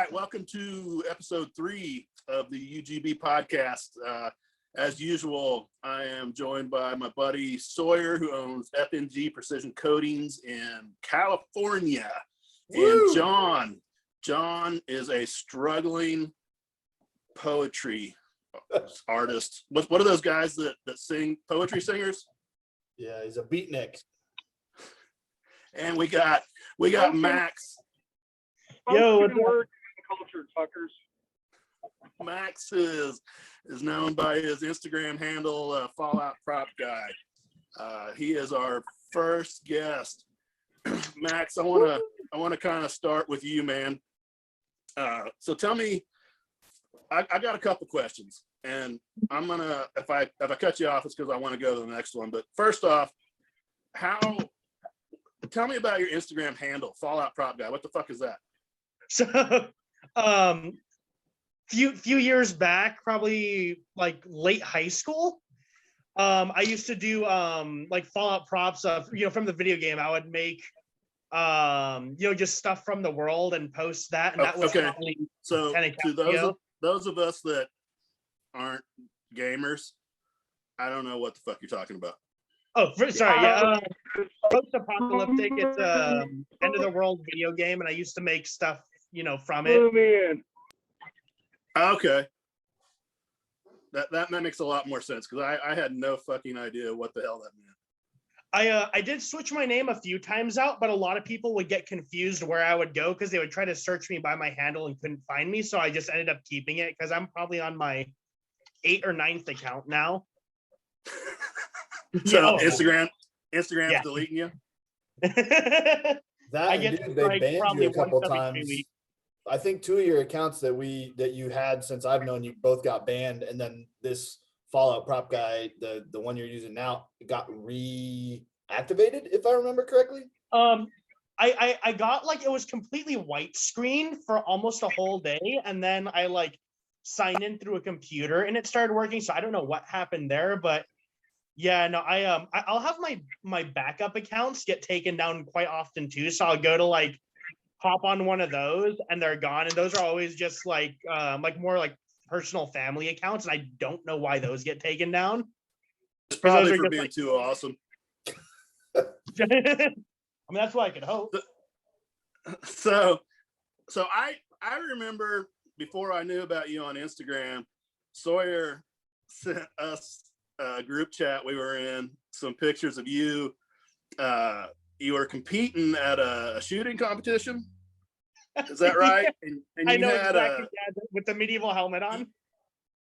right, welcome to episode 3 of the UGB podcast. As usual, I am joined by my buddy Sawyer, who owns FNG Precision Coatings in California. Woo! And John is a struggling poetry artist. What are those guys that sing, poetry singers? Yeah, he's a beatnik. And we got Max. Yo, what's word culture, fuckers? Max is known by his Instagram handle, Fallout Prop Guy. He is our first guest. Max, I want to kind of start with you, man. So tell me, I got a couple questions, and I'm gonna, if I cut you off, it's because I want to go to the next one. But first off, tell me about your Instagram handle, Fallout Prop Guy. What the fuck is that? So, few years back, probably like late high school, I used to do like Fallout props of, from the video game. I would make just stuff from the world and post that, and that was okay. probably So to those of us that aren't gamers, I don't know what the fuck you're talking about. Oh, sorry, yeah. Post-apocalyptic, it's end of the world video game, and I used to make stuff, from it. Oh, man. Okay. That makes a lot more sense, because I had no fucking idea what the hell that meant. I did switch my name a few times out, but a lot of people would get confused where I would go because they would try to search me by my handle and couldn't find me. So I just ended up keeping it because I'm probably on my 8th or 9th account now. So Instagram's deleting you? They banned you a couple times. I think 2 of your accounts that you had since I've known you both got banned, and then this Fallout Prop Guy, the one you're using now, got reactivated, if I remember correctly. I got it was completely white screen for almost a whole day, and then I signed in through a computer and it started working. So I don't know what happened there, but yeah, no, I'll have my backup accounts get taken down quite often too. So I'll go to hop on one of those and they're gone, and those are always just more personal family accounts, and I don't know why those get taken down. It's probably for being too awesome. I mean, that's what I could hope. So I remember before I knew about you on Instagram, Sawyer sent us a group chat we were in, some pictures of you. You were competing at a shooting competition. Is that right? And I know exactly. With the medieval helmet on.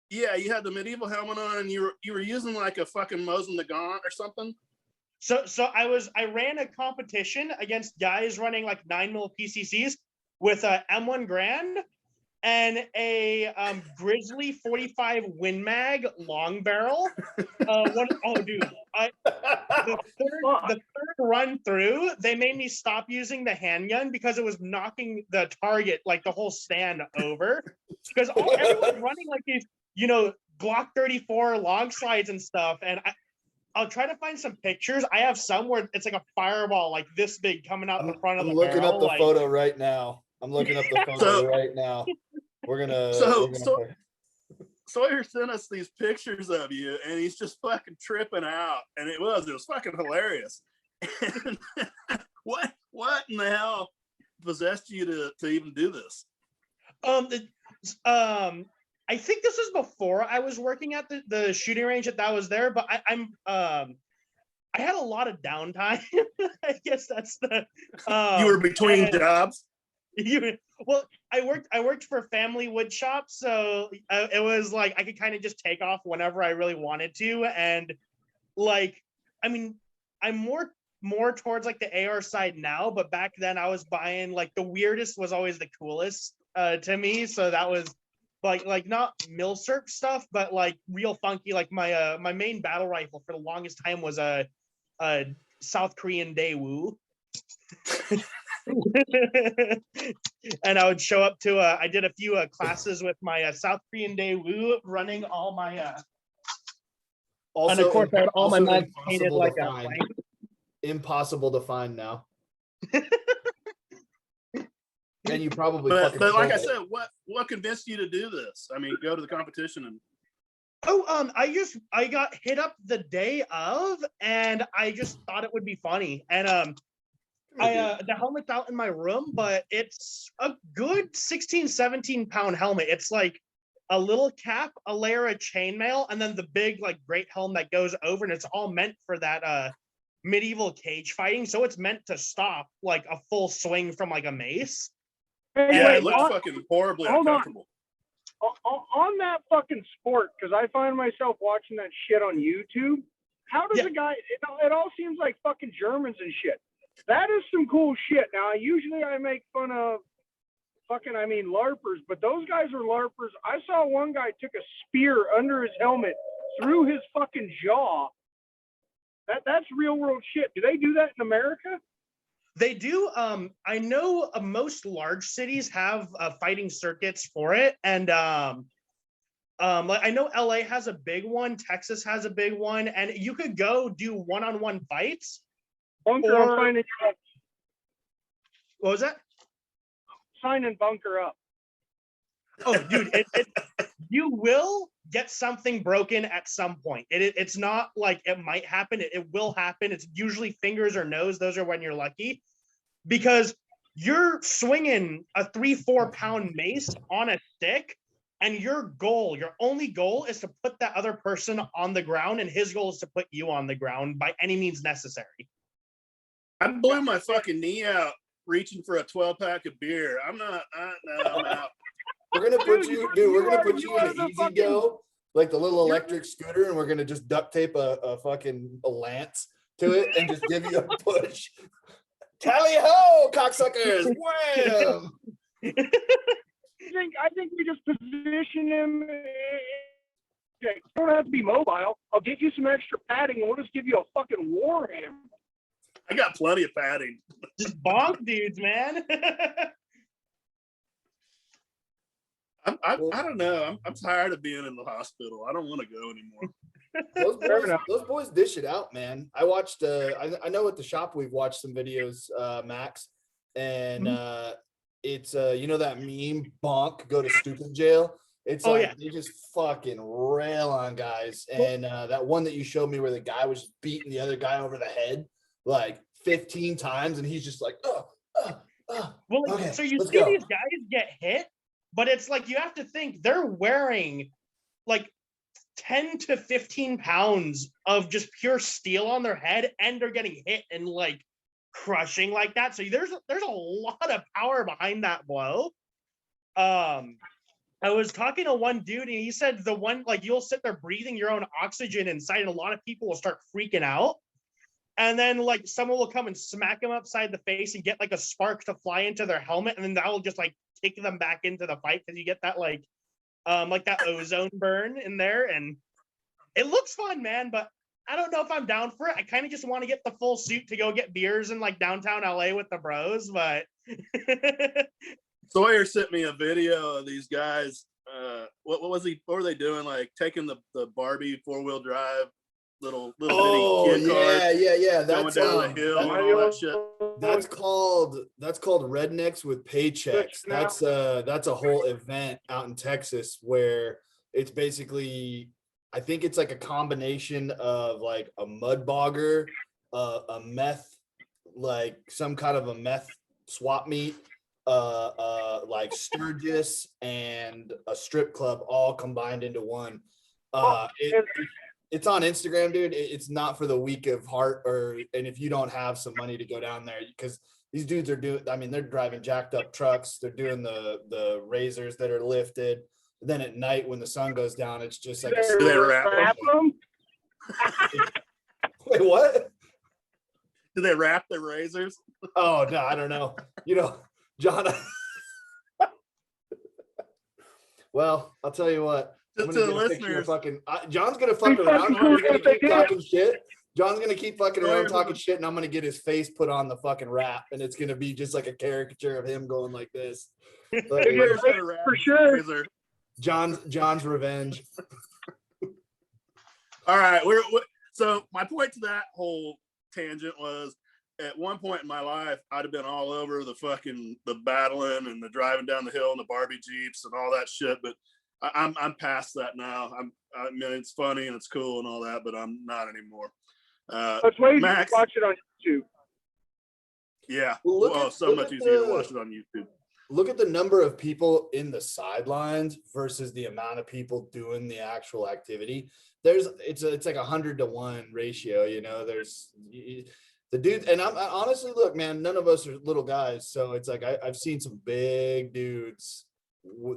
Yeah, you had the medieval helmet on, and you were using a fucking Mosin Nagant or something. So I ran a competition against guys running 9mm PCCs with a M1 Grand and a Grizzly 45 Win Mag long barrel. The third run through, they made me stop using the handgun because it was knocking the target, the whole stand, over. Because everyone's running these, Glock 34 long slides and stuff, and I'll try to find some pictures. I have some where it's a fireball this big coming out the front of the barrel. I'm looking up the photo right now. Right now. We're gonna. Sawyer sent us these pictures of you, and he's just fucking tripping out, and it was fucking hilarious. And what in the hell possessed you to even do this? I think this was before I was working at the shooting range that was there, but I had a lot of downtime. I guess that's the. You were between jobs. Well, I worked for family wood shop, so it was I could kind of just take off whenever I really wanted to, and I mean, I'm more towards the AR side now, but back then I was buying the weirdest was always the coolest to me, so that was not milsurp stuff, but real funky. My main battle rifle for the longest time was a South Korean Daewoo. And I would show up to I did a few classes with my South Korean Daewoo, running all my and of course I had all my mags painted impossible to find now. And you probably But fucking like I sold it. said, what convinced you to do this? I mean, go to the competition and I got hit up the day of, and I just thought it would be funny. And the helmet's out in my room, but it's a good 16, 17 pound helmet. It's like a little cap, a layer of chainmail, and then the big like great helm that goes over, and it's all meant for that medieval cage fighting. So it's meant to stop like a full swing from like a mace. Hey, yeah, wait, it looks fucking horribly hold on. uncomfortable. On that fucking sport, because I find myself watching that shit on YouTube. How does a guy? It all seems like fucking Germans and shit. That is some cool shit. Now, usually I make fun of LARPers, but those guys are LARPers. I saw one guy took a spear under his helmet, through his fucking jaw. That's real world shit. Do they do that in America? They do. I know most large cities have fighting circuits for it, and like I know LA has a big one, Texas has a big one, and you could go do one-on-one fights. Bunker, I'm signing you up. What was that? Signing Bunker up. Oh, dude, you will get something broken at some point. It's not like it might happen. It will happen. It's usually fingers or nose. Those are when you're lucky, because you're swinging a 3-4 pound mace on a stick, and your only goal is to put that other person on the ground, and his goal is to put you on the ground by any means necessary. I blew my fucking knee out reaching for a 12-pack of beer. I'm out. We're gonna put you, dude. We're gonna put you in an easy go, like the little electric scooter, and we're gonna just duct tape a fucking lance to it and just give you a push. Tally ho, cocksuckers! Wham! I think we just position him. Okay, you don't have to be mobile. I'll get you some extra padding, and we'll just give you a fucking war hammer. I got plenty of padding. Just bonk dudes, man. I don't know. I'm tired of being in the hospital. I don't want to go anymore. Those boys dish it out, man. I watched. I know at the shop we've watched some videos, Max, and it's you know that meme, bonk, go to stupid jail. It's they just fucking rail on guys, and that one that you showed me where the guy was beating the other guy over the head like 15 times, and he's just like, Well, okay, so you see these guys get hit, but it's like you have to think they're wearing like 10 to 15 pounds of just pure steel on their head, and they're getting hit and like crushing like that. So there's a lot of power behind that blow. I was talking to one dude, and he said the one, like, you'll sit there breathing your own oxygen inside, and a lot of people will start freaking out. And then like someone will come and smack them upside the face and get like a spark to fly into their helmet, and then that will just like kick them back into the fight, because you get that like that ozone burn in there, and it looks fun, man. But I don't know if I'm down for it. I kind of just want to get the full suit to go get beers in like downtown LA with the bros, but Sawyer sent me a video of these guys. What were they doing? Like taking the Barbie 4-wheel drive little bitty kid cars. Yeah. That's down the hill and all that shit. That's called Rednecks with Paychecks. That's a whole event out in Texas where it's basically, I think it's like a combination of like a mud bogger, a meth, like some kind of a meth swap meet, like Sturgis and a strip club all combined into one. It's on Instagram, dude. It's not for the weak of heart, and if you don't have some money to go down there, because these dudes are they're driving jacked up trucks. They're doing the razors that are lifted. Then at night when the sun goes down, it's just like Do they wrap them? Wait, what? Do they wrap their razors? Oh no, I don't know. You know, John. Well, I'll tell you what. To the listeners, John's gonna fuck around. He's gonna keep talking shit. John's gonna keep fucking around talking shit, and I'm gonna get his face put on the fucking wrap, and it's gonna be just like a caricature of him going like this. But, for sure. John's revenge. All right, so my point to that whole tangent was at one point in my life, I'd have been all over the battling and the driving down the hill and the Barbie Jeeps and all that shit. But I'm past that now. I mean, it's funny and it's cool and all that, but I'm not anymore. That's why you Max, watch it on YouTube. Yeah. Well, so much easier to watch it on YouTube. Look at the number of people in the sidelines versus the amount of people doing the actual activity. It's like 100-to-1 ratio, you know. There's the dude, and I honestly, look, man, none of us are little guys, so it's like I've seen some big dudes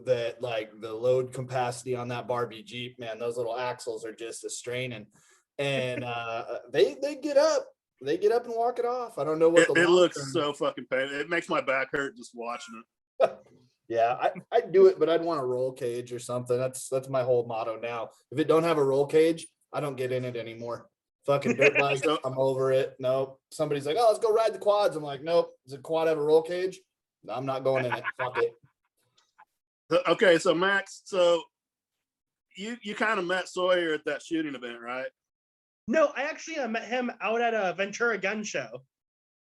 that, like, the load capacity on that Barbie Jeep, man, those little axles are just a straining, and they get up. They get up and walk it off. I don't know what it looks so fucking painful. It makes my back hurt just watching it. Yeah, I'd do it, but I'd want a roll cage or something. That's my whole motto now. If it don't have a roll cage, I don't get in it anymore. Fucking dirt bike, I'm over it. Nope. Somebody's like, oh, let's go ride the quads. I'm like, nope. Does the quad have a roll cage? No, I'm not going in it. Fuck it. Okay, so Max, so you kind of met Sawyer at that shooting event, right? No, I actually met him out at a Ventura gun show.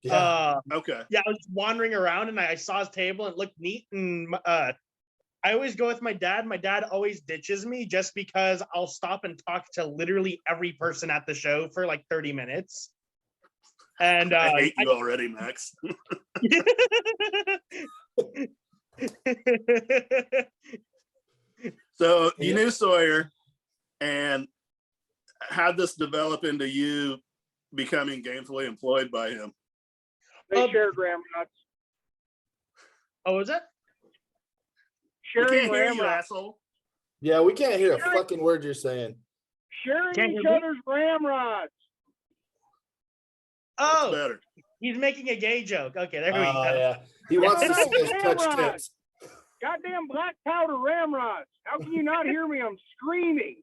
Yeah. Okay. Yeah, I was wandering around and I saw his table and it looked neat. And I always go with my dad. My dad always ditches me just because I'll stop and talk to literally every person at the show for like 30 minutes. And I hate you already, Max. So you knew Sawyer, and how'd this develop into you becoming gainfully employed by him? They share ramrods. Oh, is it? We Sharing can't hear you, ramrods. asshole. Yeah, we can't hear a fucking word you're saying. Sharing each other's ramrods. Oh, Better. he's making a gay joke. Okay, there we go. Yeah. He wants to see us touch tips. Goddamn black powder ramrods. How can you not hear me? I'm screaming.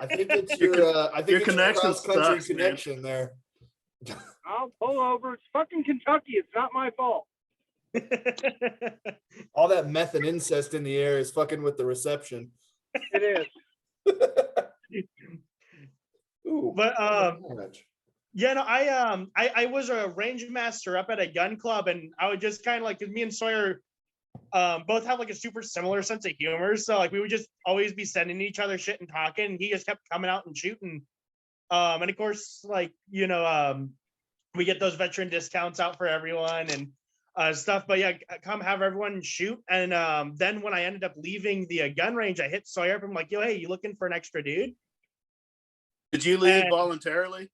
I think it's your connection cross-country sucks, connection there. I'll pull over. It's fucking Kentucky. It's not my fault. All that meth and incest in the air is fucking with the reception. It is. Ooh, But yeah, no, I was a range master up at a gun club, and I would just kind of like, because me and Sawyer both have like a super similar sense of humor, so like we would just always be sending each other shit and talking, and he just kept coming out and shooting. And of course, like, you know, we get those veteran discounts out for everyone and stuff. But yeah, come have everyone shoot. And then when I ended up leaving the gun range, I hit Sawyer up. I'm like, yo, hey, you looking for an extra dude? Did you leave voluntarily?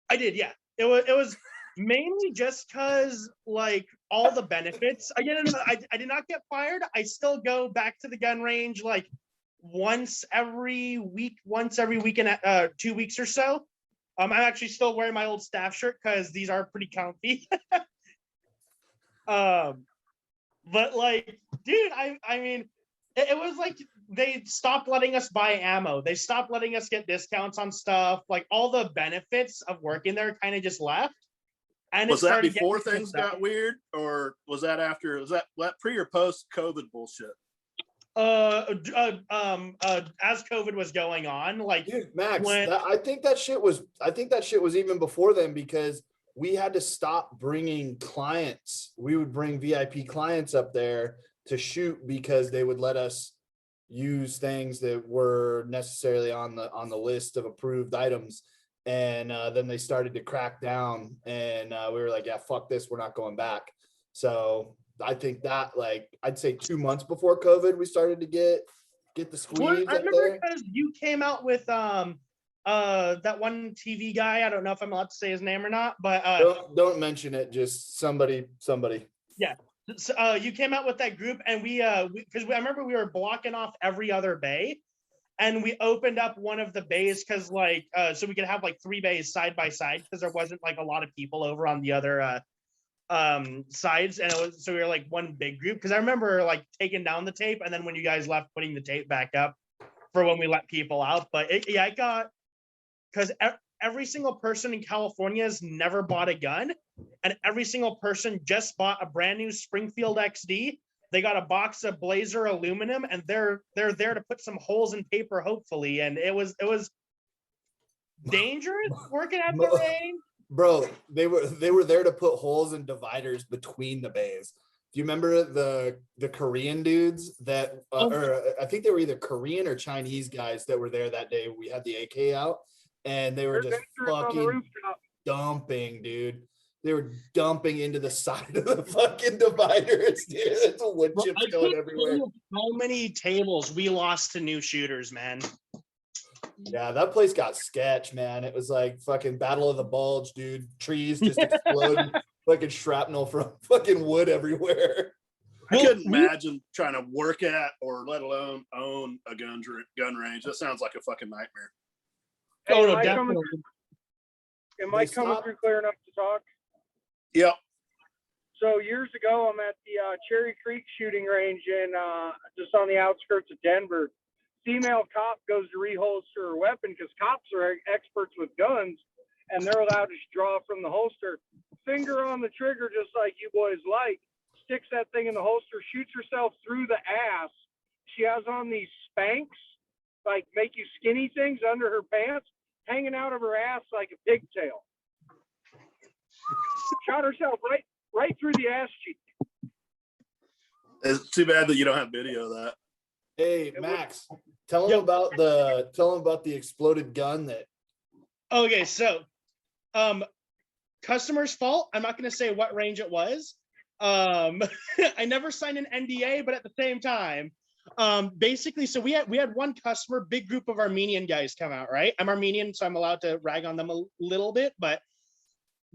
I did, yeah. It was mainly just because, like, all the benefits. Again, I did not get fired. I still go back to the gun range like once every week and 2 weeks or so. I'm actually still wearing my old staff shirt because these are pretty comfy. But like, dude, I mean, it was like they stopped letting us buy ammo. They stopped letting us get discounts on stuff. Like, all the benefits of working there kind of just left. And was that before things got weird, or was that after? Was that pre or post COVID bullshit? As COVID was going on, like, dude, Max, I think that shit was even before then, because we had to stop bringing clients. We would bring VIP clients up there to shoot because they would let us use things that were necessarily on the list of approved items. And then they started to crack down, and we were like, yeah, fuck this, we're not going back. So I think that, like, I'd say 2 months before COVID, we started to get the squeeze. Well, I remember because you came out with that one TV guy. I don't know if I'm allowed to say his name or not, but don't mention it. Just somebody. Yeah. So, you came out with that group, and we because I remember we were blocking off every other bay, and we opened up one of the bays because, like, so we could have like 3 bays side by side, because there wasn't like a lot of people over on the other sides, and so we were like one big group. Because I remember like taking down the tape, and then when you guys left, putting the tape back up for when we let people out. But it got, because every single person in California has never bought a gun, and every single person just bought a brand new Springfield XD. They got a box of Blazer aluminum, and they're there to put some holes in paper, hopefully. And it was dangerous working at the range. Bro, they were there to put holes and dividers between the bays. Do you remember the Korean dudes that, or I think they were either Korean or Chinese guys that were there that day? We had the AK out, and they were just fucking dumping, dude. They were dumping into the side of the fucking dividers, dude. It's a wood chips going everywhere. How many tables we lost to new shooters, man? Yeah, that place got sketch, man. It was like fucking Battle of the Bulge, dude. Trees just exploding, fucking shrapnel from fucking wood everywhere. I couldn't imagine trying to work at or let alone own a gun range. That sounds like a fucking nightmare. Hey, Oh, no, definitely. Am I coming through clear enough to talk? Yep. So years ago, I'm at the Cherry Creek shooting range in just on the outskirts of Denver. Female cop goes to reholster her weapon because cops are experts with guns, and they're allowed to draw from the holster. Finger on the trigger, just like you boys like. Sticks that thing in the holster, shoots herself through the ass. She has on these Spanx, like make you skinny things under her pants, hanging out of her ass like a pigtail. Shot herself right through the ass cheek. It's too bad that you don't have video of that. Hey, Max, tell them about the exploded gun that. Okay, so, customer's fault. I'm not going to say what range it was. I never signed an NDA, but at the same time, basically, so we had one customer, big group of Armenian guys come out, right? I'm Armenian, so I'm allowed to rag on them a little bit, but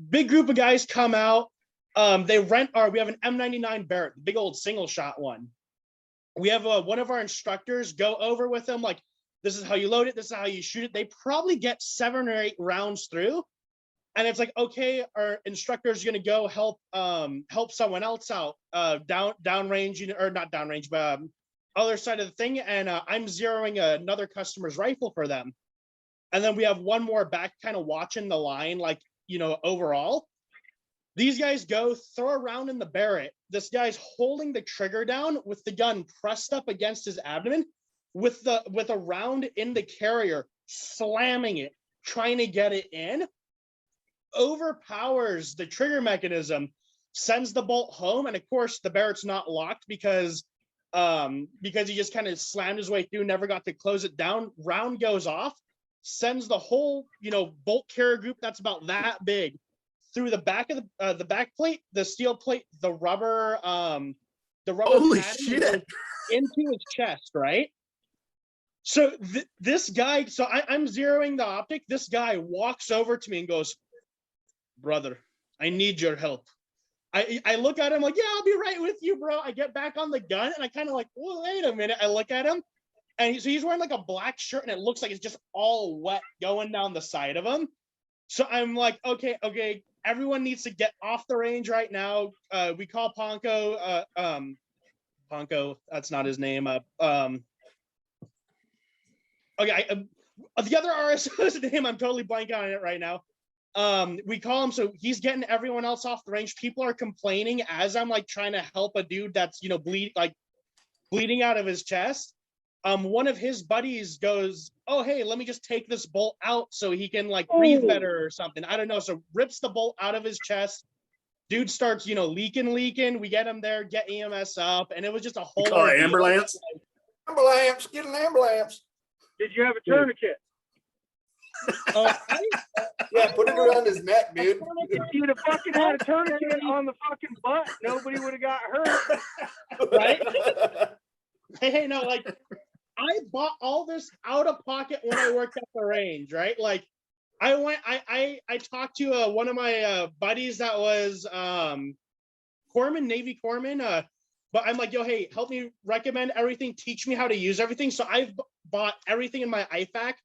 big group of guys come out. We have an M99 Barrett, big old single shot one. We have one of our instructors go over with them, like, this is how you load it, this is how you shoot it. They probably get 7 or 8 rounds through. And it's like, okay, our instructor is going to go help someone else out downrange, or not downrange, but other side of the thing. And I'm zeroing another customer's rifle for them. And then we have one more back kind of watching the line, like, overall. These guys go throw a round in the Barrett. This guy's holding the trigger down with the gun pressed up against his abdomen with a round in the carrier, slamming it, trying to get it in. Overpowers the trigger mechanism, sends the bolt home, and of course the Barrett's not locked because he just kind of slammed his way through, never got to close it down. Round goes off, sends the whole bolt carrier group that's about that big through the back of the back plate, the steel plate, the rubber Holy shit, into his chest, right? So this guy, so I'm zeroing the optic. This guy walks over to me and goes, "Brother, I need your help." I look at him like, "Yeah, I'll be right with you, bro." I get back on the gun and I kind of like, well, wait a minute. I look at him and he's wearing like a black shirt and it looks like it's just all wet going down the side of him. So I'm like, okay, everyone needs to get off the range right now. We call Ponko, Ponko, that's not his name. The other RSO's name, I'm totally blanking on it right now. We call him, so he's getting everyone else off the range. People are complaining as I'm like trying to help a dude that's bleeding out of his chest. One of his buddies goes, "Oh, hey, let me just take this bolt out so he can like breathe better or something." I don't know. So rips the bolt out of his chest. Dude starts, leaking. We get him there, get EMS up, and it was just a whole. Call an ambulance. Ambulance, get an ambulance. Did you have a tourniquet? Yeah, put it around his neck, dude. If you'd have fucking had a tourniquet on the fucking butt, nobody would have got hurt. Right? Hey, no, like, I bought all this out of pocket when I worked at the range, right? Like, I talked to one of my buddies that was Navy corpsman, but I'm like, yo, hey, help me recommend everything, teach me how to use everything. So I've bought everything in my IFAC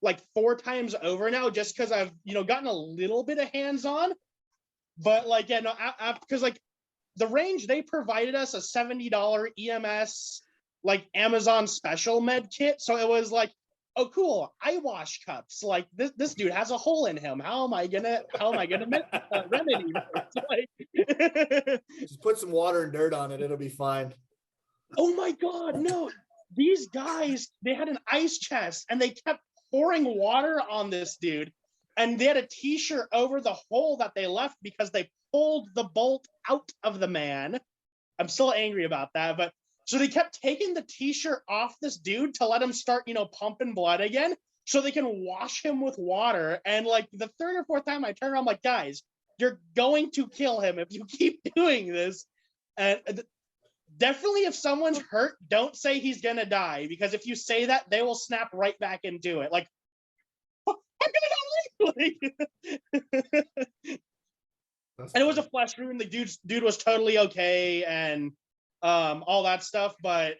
like 4 times over now, just because I've gotten a little bit of hands-on. But like, yeah, no, because like the range, they provided us a $70 EMS like Amazon special med kit. So it was like, oh cool, I wash cups. Like this dude has a hole in him. How am I gonna remedy this? Like, just put some water and dirt on it, it'll be fine. Oh my god, no. These guys, they had an ice chest and they kept pouring water on this dude. and they had a t-shirt over the hole that they left because they pulled the bolt out of the man. I'm still angry about that, but so they kept taking the t-shirt off this dude to let him start, pumping blood again so they can wash him with water. And like the third or fourth time I turn around, I'm like, guys, you're going to kill him if you keep doing this. And definitely if someone's hurt, don't say he's gonna die, because if you say that, they will snap right back into it. Like, I'm gonna die. And it was a flesh wound. The dude was totally okay, and all that stuff. But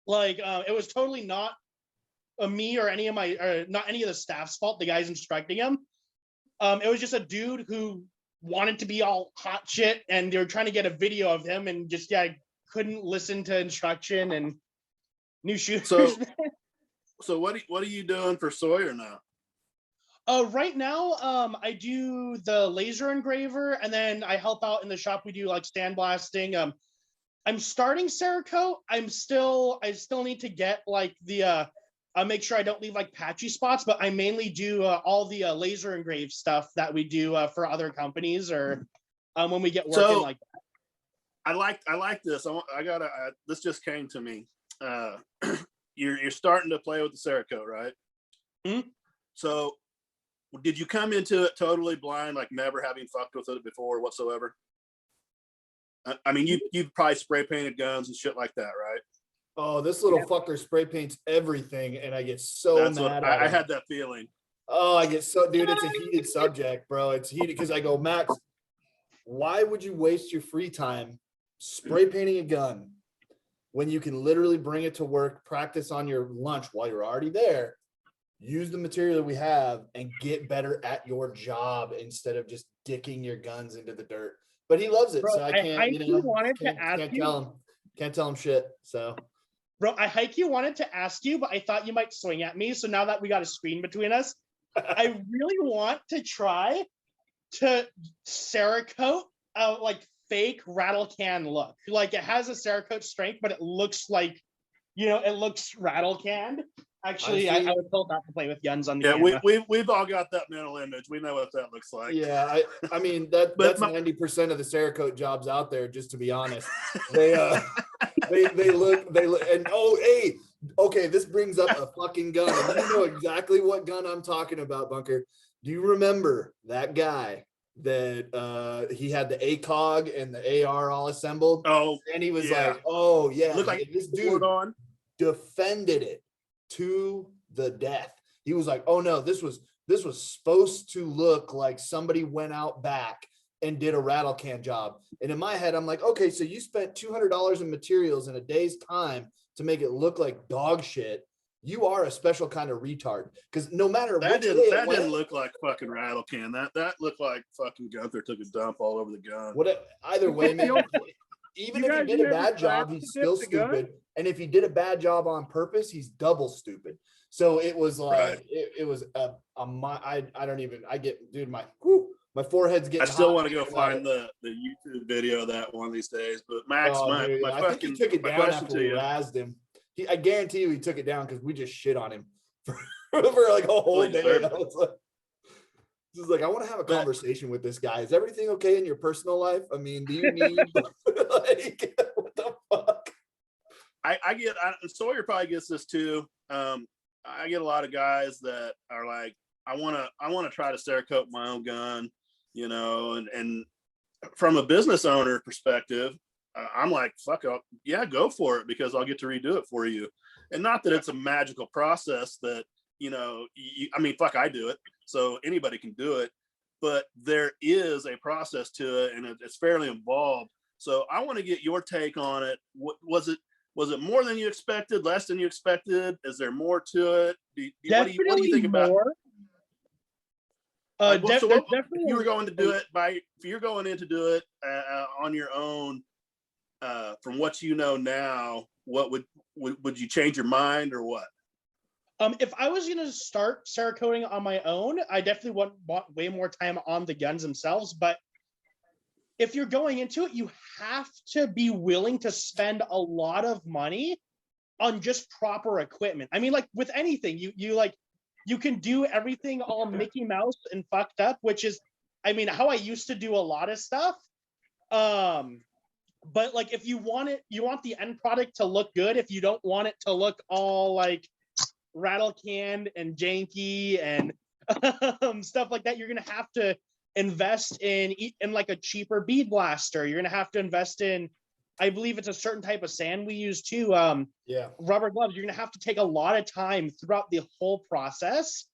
like, it was totally not me or any of not any of the staff's fault. The guys instructing him. It was just a dude who wanted to be all hot shit, and they were trying to get a video of him, and just couldn't listen to instruction and new shooters. So what are you doing for Sawyer now? Right now, I do the laser engraver, and then I help out in the shop. We do like sandblasting. I'm starting Cerakote. I still need to get like the I'll make sure I don't leave like patchy spots, but I mainly do all the laser engraved stuff that we do for other companies, or when we get working like that. I like this. This just came to me. You're starting to play with the Cerakote, right? Mm-hmm. So did you come into it totally blind, like never having fucked with it before whatsoever? I mean, you've probably spray painted guns and shit like that, right? Oh, this little fucker spray paints everything, and I get so mad. I had that feeling. Oh, I get so, dude, it's a heated subject, bro. It's heated because I go, Max, why would you waste your free time spray painting a gun when you can literally bring it to work, practice on your lunch while you're already there, use the material that we have, and get better at your job instead of just dicking your guns into the dirt? But he loves it, bro, so I can't, can't tell him shit, so. Bro, I wanted to ask you, but I thought you might swing at me. So now that we got a screen between us, I really want to try to Cerakote like fake rattle can look. Like it has a Cerakote strength, but it looks like, it looks rattle canned. Actually, I was told not to play with guns on the camera. We've all got that mental image. We know what that looks like. Yeah, I mean that's 90% of the Cerakote jobs out there. Just to be honest, they look, and okay, this brings up a fucking gun. And you know exactly what gun I'm talking about, Bunker. Do you remember that guy that he had the ACOG and the AR all assembled? Oh, and he was like, oh yeah, looked like this dude defended it to the death. He was like, oh no, this was supposed to look like somebody went out back and did a rattle can job. And in my head, I'm like, okay, so you spent $200 in materials in a day's time to make it look like dog shit. You are a special kind of retard. Because no matter that didn't look like fucking rattle can. That looked like fucking Gunther took a dump all over the gun. Either way, man, even if he did a bad job, he's still stupid. And if he did a bad job on purpose, he's double stupid. So it was like, right. it was my forehead's getting. I still want to go find the YouTube video of that one of these days. But Max, I think he took it down after we razzed him. I guarantee you he took it down because we just shit on him for like a whole day. I was like, I want to have a conversation with this guy. Is everything okay in your personal life? I mean, do you need like what the fuck? Sawyer probably gets this too. I get a lot of guys that are like, I want to try to Cerakote my own gun, and from a business owner perspective, I'm like, fuck it, yeah, go for it, because I'll get to redo it for you. And not that it's a magical process that, I do it, so anybody can do it, but there is a process to it, and it's fairly involved. So I want to get your take on it. Was it more than you expected, less than you expected? Is there more to it? What do you think about it? If you were going to do it if you're going in to do it on your own, from what you know now, what would you change your mind or what? If I was going to start Cerakoting on my own, I definitely want way more time on the guns themselves. But if you're going into it, you have to be willing to spend a lot of money on just proper equipment. I mean, like with anything, you like, you can do everything all Mickey Mouse and fucked up, which is, I mean, how I used to do a lot of stuff. But like, if you want it, you want the end product to look good. If you don't want it to look all like rattle canned and janky and stuff like that, you're gonna have to invest in like a cheaper bead blaster. You're gonna have to invest in, I believe it's a certain type of sand we use too. Rubber gloves. You're gonna have to take a lot of time throughout the whole process.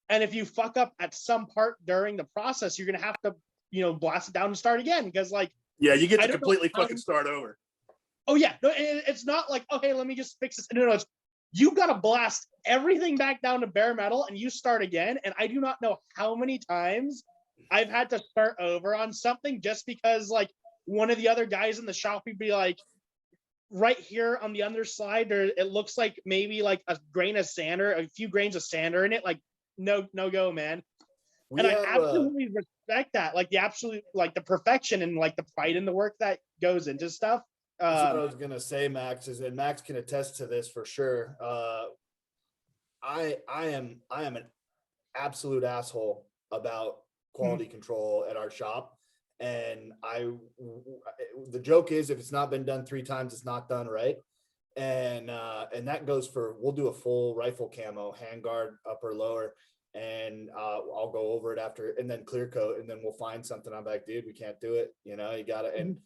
And if you fuck up at some part during the process, you're gonna have to, you know, blast it down and start again. Because like, yeah, you get to completely fucking start over. Oh yeah, no, it's not like, okay, let me just fix this. No, it's you gotta blast everything back down to bare metal and you start again. And I do not know how many times I've had to start over on something just because like one of the other guys in the shop would be like, right here on the underside, there it looks like maybe like a grain of sand or a few grains of sander in it. Like, no go, man. I absolutely respect that, like the absolute, like the perfection and like the pride in the work that goes into stuff. That's what I was gonna say, Max, is, and Max can attest to this for sure. I am an absolute asshole about quality control at our shop, and the joke is, if it's not been done 3 times, it's not done right. And that goes for, we'll do a full rifle camo, handguard, upper, lower, and I'll go over it after, and then clear coat, and then we'll find something. I'm like, dude, we can't do it. You know, you gotta, and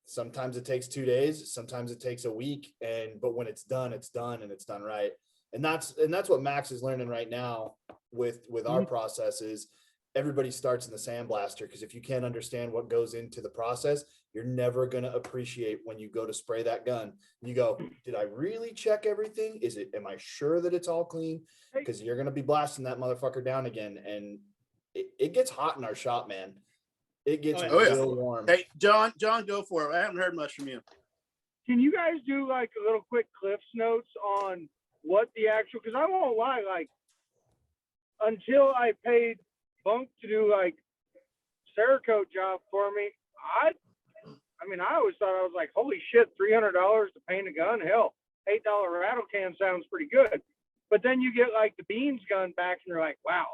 sometimes it takes 2 days, sometimes it takes a week, but when it's done, it's done, and it's done right. And that's what Max is learning right now with our processes. Everybody starts in the sandblaster, because if you can't understand what goes into the process, you're never going to appreciate when you go to spray that gun. You go, did I really check everything? Am I sure that it's all clean? Because you're going to be blasting that motherfucker down again. And it gets hot in our shop, man. It gets real warm. Hey, John, go for it. I haven't heard much from you. Can you guys do like a little quick Cliff's notes on what the actual, because I won't lie, like until I paid Bunk to do like Cerakote job for me, I mean, I always thought, I was like, holy shit, $300 to paint a gun? Hell, $8 rattle can sounds pretty good. But then you get like the Beans gun back and you're like, wow,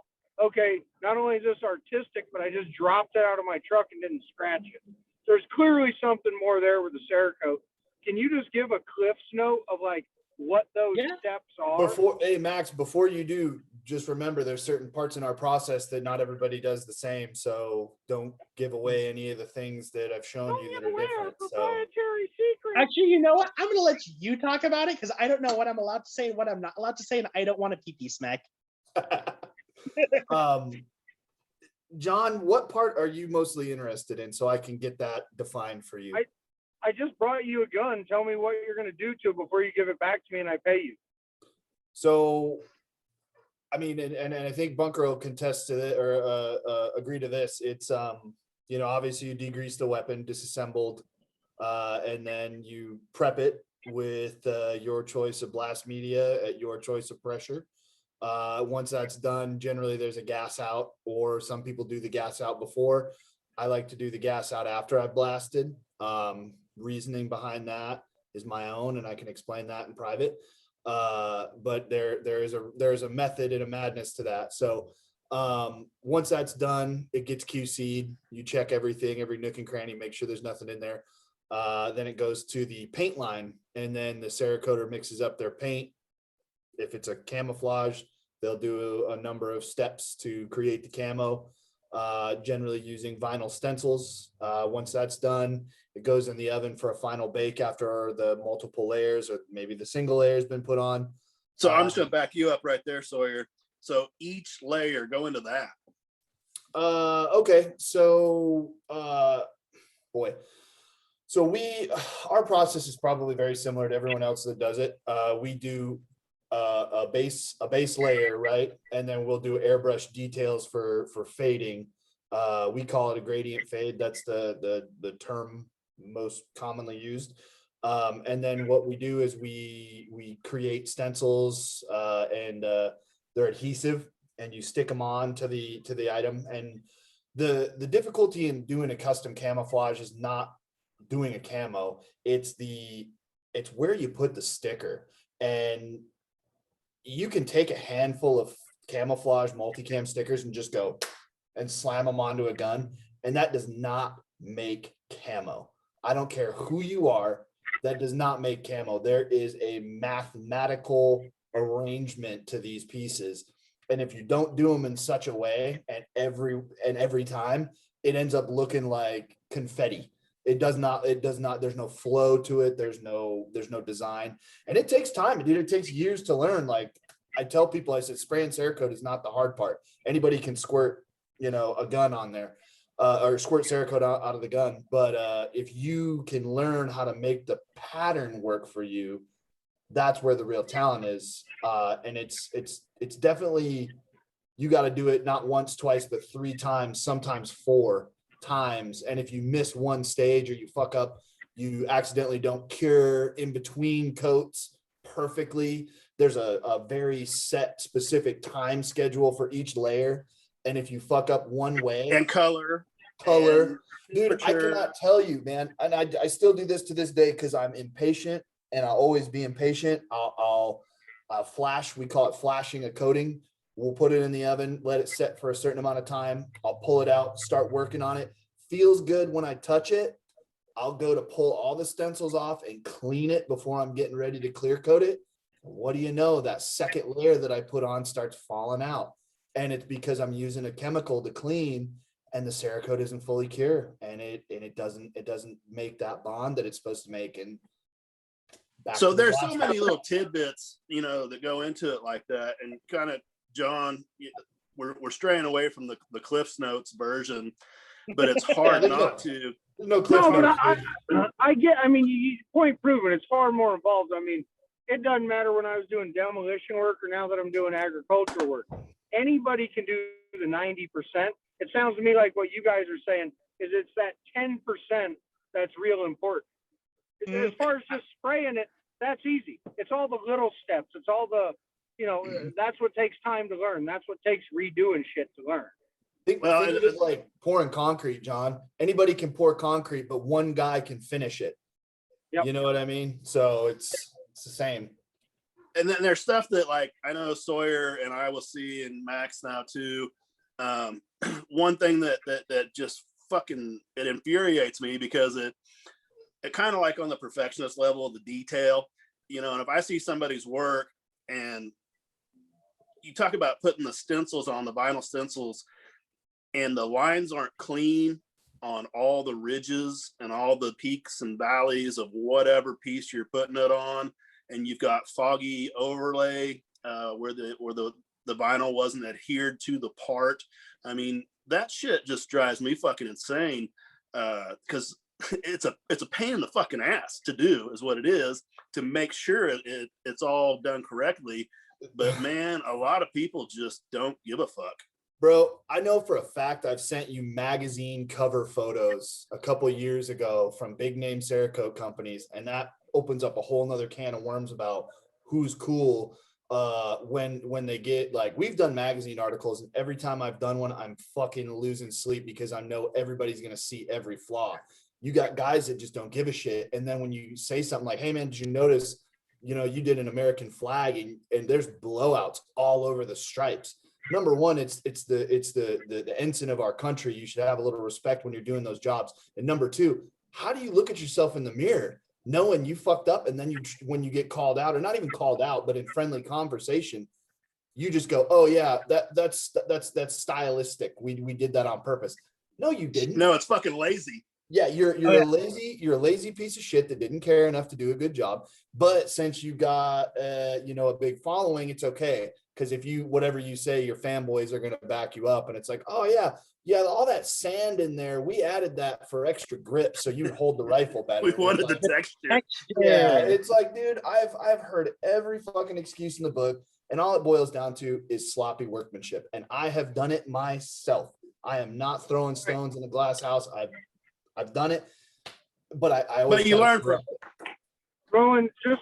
okay, not only is this artistic, but I just dropped it out of my truck and didn't scratch it. There's clearly something more there with the Cerakote. Can you just give a Cliff's note of like what those steps are? Hey Max, before you do, just remember there's certain parts in our process that not everybody does the same. So don't give away any of the things that I've shown you that are different. Proprietary secret. Actually, you know what? I'm gonna let you talk about it because I don't know what I'm allowed to say and what I'm not allowed to say, and I don't want to pee smack. John, what part are you mostly interested in so I can get that defined for you? I just brought you a gun. Tell me what you're going to do to it before you give it back to me and I pay you. So, I mean, and I think Bunker will contest to it or agree to this. It's, you know, obviously you degrease the weapon, disassembled, and then you prep it with your choice of blast media at your choice of pressure. Once that's done, generally there's a gas out, or some people do the gas out before. I like to do the gas out after I've blasted. Reasoning behind that is my own, and I can explain that in private. But there is a method and a madness to that. So once that's done, it gets QC'd. You check everything, every nook and cranny, make sure there's nothing in there. Then it goes to the paint line, and then the Cerakoter mixes up their paint. If it's a camouflage, they'll do a number of steps to create the camo, generally using vinyl stencils. Once that's done, it goes in the oven for a final bake after the multiple layers or maybe the single layer has been put on. So I'm just going to back you up right there, Sawyer. So each layer, go into that. Okay. So, boy. So our process is probably very similar to everyone else that does it. We do a base layer, right? And then we'll do airbrush details for fading. We call it a gradient fade. That's the term most commonly used. And then what we do is we create stencils and they're adhesive, and you stick them on to the item. And the difficulty in doing a custom camouflage is not doing a camo. It's where you put the sticker. And you can take a handful of camouflage multicam stickers and just go and slam them onto a gun. And that does not make camo. I don't care who you are. That does not make camo. There is a mathematical arrangement to these pieces. And if you don't do them in such a way and every time, it ends up looking like confetti. It does not, there's no flow to it. There's no design. And it takes time, dude. It takes years to learn. Like I tell people, I said, spraying Cerakote is not the hard part. Anybody can squirt, a gun on there. Or squirt Cerakote out of the gun. But if you can learn how to make the pattern work for you, that's where the real talent is. And it's definitely, you got to do it not once, twice, but 3 times, sometimes 4 times. And if you miss one stage or you fuck up, you accidentally don't cure in between coats perfectly. There's a very set specific time schedule for each layer. And if you fuck up one way and color, dude, I cannot tell you, man. And I still do this to this day because I'm impatient and I'll always be impatient. I'll flash, we call it flashing a coating. We'll put it in the oven, let it set for a certain amount of time. I'll pull it out, start working on it. Feels good when I touch it. I'll go to pull all the stencils off and clean it before I'm getting ready to clear coat it. What do you know? That second layer that I put on starts falling out. And it's because I'm using a chemical to clean and the Cerakote isn't fully cured. And it doesn't make that bond that it's supposed to make. And so there's so many little tidbits, that go into it like that. And kind of, John, we're straying away from the Cliff's Notes version, but it's hard not to. No, but I get. I mean, you point proven. It's far more involved. I mean, it doesn't matter when I was doing demolition work or now that I'm doing agricultural work. Anybody can do the 90%. It sounds to me like what you guys are saying is it's that 10% that's real important. As far as just spraying it, that's easy. It's all the little steps. It's all the, that's what takes time to learn. That's what takes redoing shit to learn. Think of it like pouring concrete, John. Anybody can pour concrete, but one guy can finish it. Yep. You know what I mean? So it's the same. And then there's stuff that, like, I know Sawyer and I will see, and Max now too. One thing that just fucking, it infuriates me because it kind of like on the perfectionist level, the detail, and if I see somebody's work and you talk about putting the stencils on, the vinyl stencils, and the lines aren't clean on all the ridges and all the peaks and valleys of whatever piece you're putting it on, and you've got foggy overlay where the vinyl wasn't adhered to the part. I mean, that shit just drives me fucking insane because it's a pain in the fucking ass to do, is what it is, to make sure it's all done correctly. But man, a lot of people just don't give a fuck. Bro, I know for a fact I've sent you magazine cover photos a couple of years ago from big name Cerakote companies, and that opens up a whole nother can of worms about who's cool when they get, like, we've done magazine articles, and every time I've done one, I'm fucking losing sleep because I know everybody's gonna see every flaw. You got guys that just don't give a shit, and then when you say something like, hey man, did you notice, you did an American flag and there's blowouts all over the stripes. Number one, it's the ensign of our country. You should have a little respect when you're doing those jobs. And number two, how do you look at yourself in the mirror knowing you fucked up, and then when you get called out, or not even called out, but in friendly conversation, you just go, oh yeah, that's stylistic. We did that on purpose. No, you didn't. No, it's fucking lazy. Yeah, you're a lazy piece of shit that didn't care enough to do a good job. But since you got a big following, it's okay. Because if whatever you say, your fanboys are gonna back you up. And it's like, oh yeah, all that sand in there, we added that for extra grip so you hold the rifle better. We wanted the texture. Yeah, it's like, dude, I've heard every fucking excuse in the book, and all it boils down to is sloppy workmanship. And I have done it myself. I am not throwing stones in the glass house. I've done it, but I always. But you learn from it.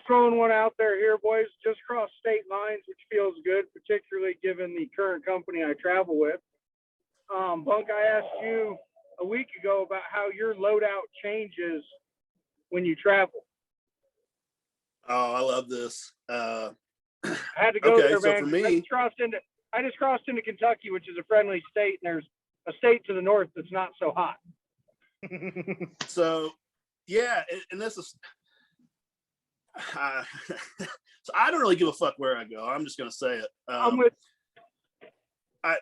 Throwing one out there here, boys. Just cross state lines, which feels good, particularly given the current company I travel with. Bunk, I asked you a week ago about how your loadout changes when you travel. Oh, I love this. I had to go there, so man. for me, I just crossed into Kentucky, which is a friendly state, and there's a state to the north that's not so hot. So, yeah, and this is. So I don't really give a fuck where I go. I'm just gonna say it. I'm with.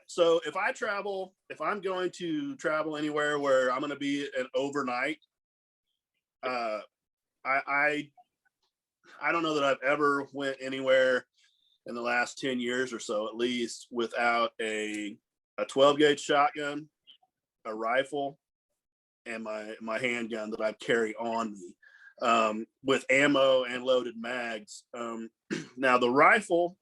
So if I'm going to travel anywhere where I'm gonna be an overnight, I don't know that I've ever went anywhere in the last 10 years or so, at least, without a 12 gauge shotgun, a rifle, and my handgun that I carry on me, with ammo and loaded mags. Now the rifle,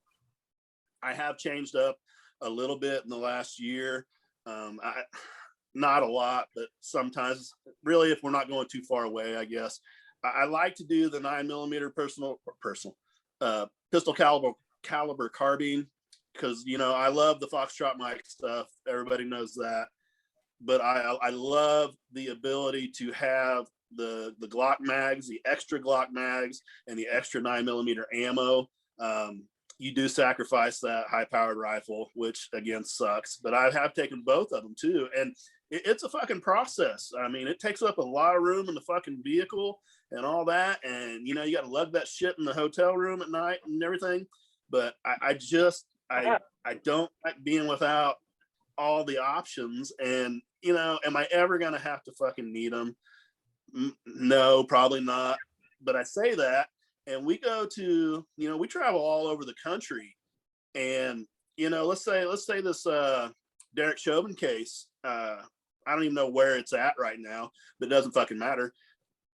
I have changed up a little bit in the last year. Not a lot, but sometimes, really, if we're not going too far away, I guess. I like to do the 9mm pistol caliber carbine, because I love the Foxtrot mic stuff. Everybody knows that, but I love the ability to have the Glock mags, the extra Glock mags, and the extra 9mm ammo. You do sacrifice that high-powered rifle, which again sucks, but I have taken both of them too, and it's a fucking process. I mean, it takes up a lot of room in the fucking vehicle and all that, and you got to lug that shit in the hotel room at night and everything. But I don't like being without all the options, and am I ever gonna have to fucking need them? No, probably not. But I say that, and we go to, we travel all over the country, and let's say this Derek Chauvin case, I don't even know where it's at right now, but it doesn't fucking matter.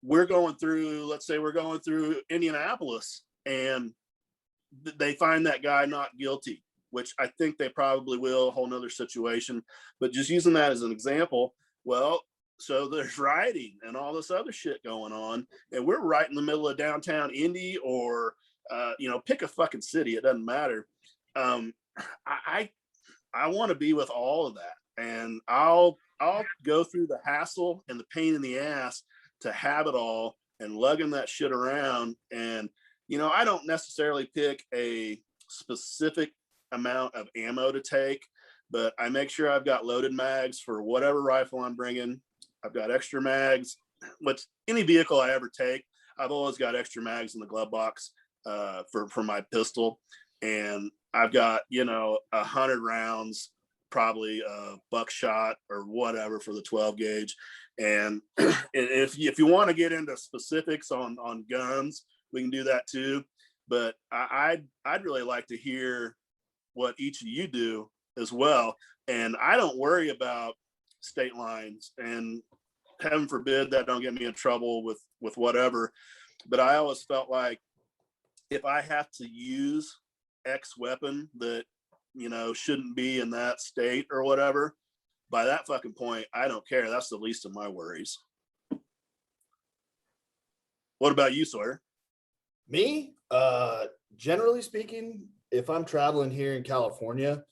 Let's say we're going through Indianapolis, and they find that guy not guilty, which I think they probably will, a whole nother situation, but just using that as an example. Well, so there's rioting and all this other shit going on, and we're right in the middle of downtown Indy, or pick a fucking city, it doesn't matter. I want to be with all of that, and I'll go through the hassle and the pain in the ass to have it all and lugging that shit around. And I don't necessarily pick a specific amount of ammo to take, but I make sure I've got loaded mags for whatever rifle I'm bringing. I've got extra mags, which any vehicle I ever take, I've always got extra mags in the glove box for my pistol. And I've got, 100 rounds, probably buckshot or whatever for the 12 gauge. And if you want to get into specifics on guns, we can do that too. But I'd really like to hear what each of you do as well. And I don't worry about state lines, and heaven forbid that don't get me in trouble with whatever. But I always felt like if I have to use X weapon that, shouldn't be in that state or whatever, by that fucking point, I don't care. That's the least of my worries. What about you, Sawyer? Me, generally speaking, if I'm traveling here in California,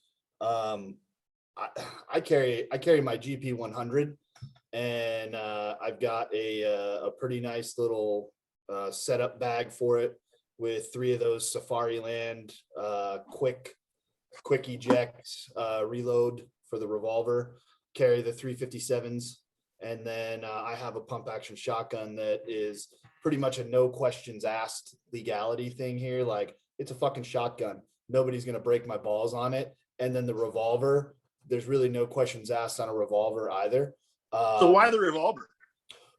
I carry my GP100, and I've got a pretty nice little setup bag for it with 3 of those Safariland quick eject reload for the revolver. Carry the 357s, and then I have a pump action shotgun that is pretty much a no questions asked legality thing here. Like, it's a fucking shotgun. Nobody's gonna break my balls on it. And then the revolver, there's really no questions asked on a revolver either. So why the revolver?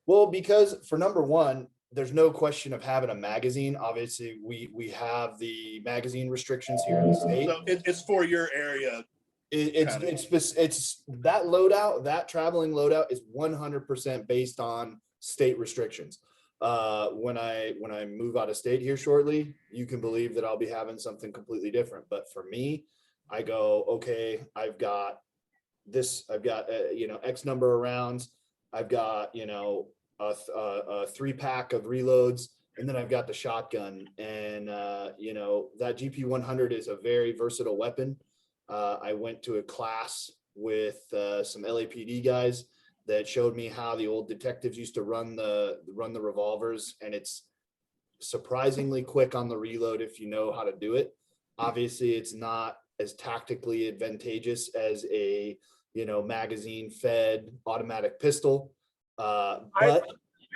Well, because for number one, there's no question of having a magazine. Obviously, we have the magazine restrictions here in the state. So it's for your area. It's that loadout, that traveling loadout is 100% based on state restrictions. When I move out of state here shortly, you can believe that I'll be having something completely different. But for me, I go, okay, I've got this, I've got X number of rounds, I've got a 3-pack of reloads, and then I've got the shotgun. And that GP100 is a very versatile weapon. I went to a class with some LAPD guys that showed me how the old detectives used to run the revolvers, and it's surprisingly quick on the reload if you know how to do it. Obviously, it's not as tactically advantageous as a, magazine fed automatic pistol. But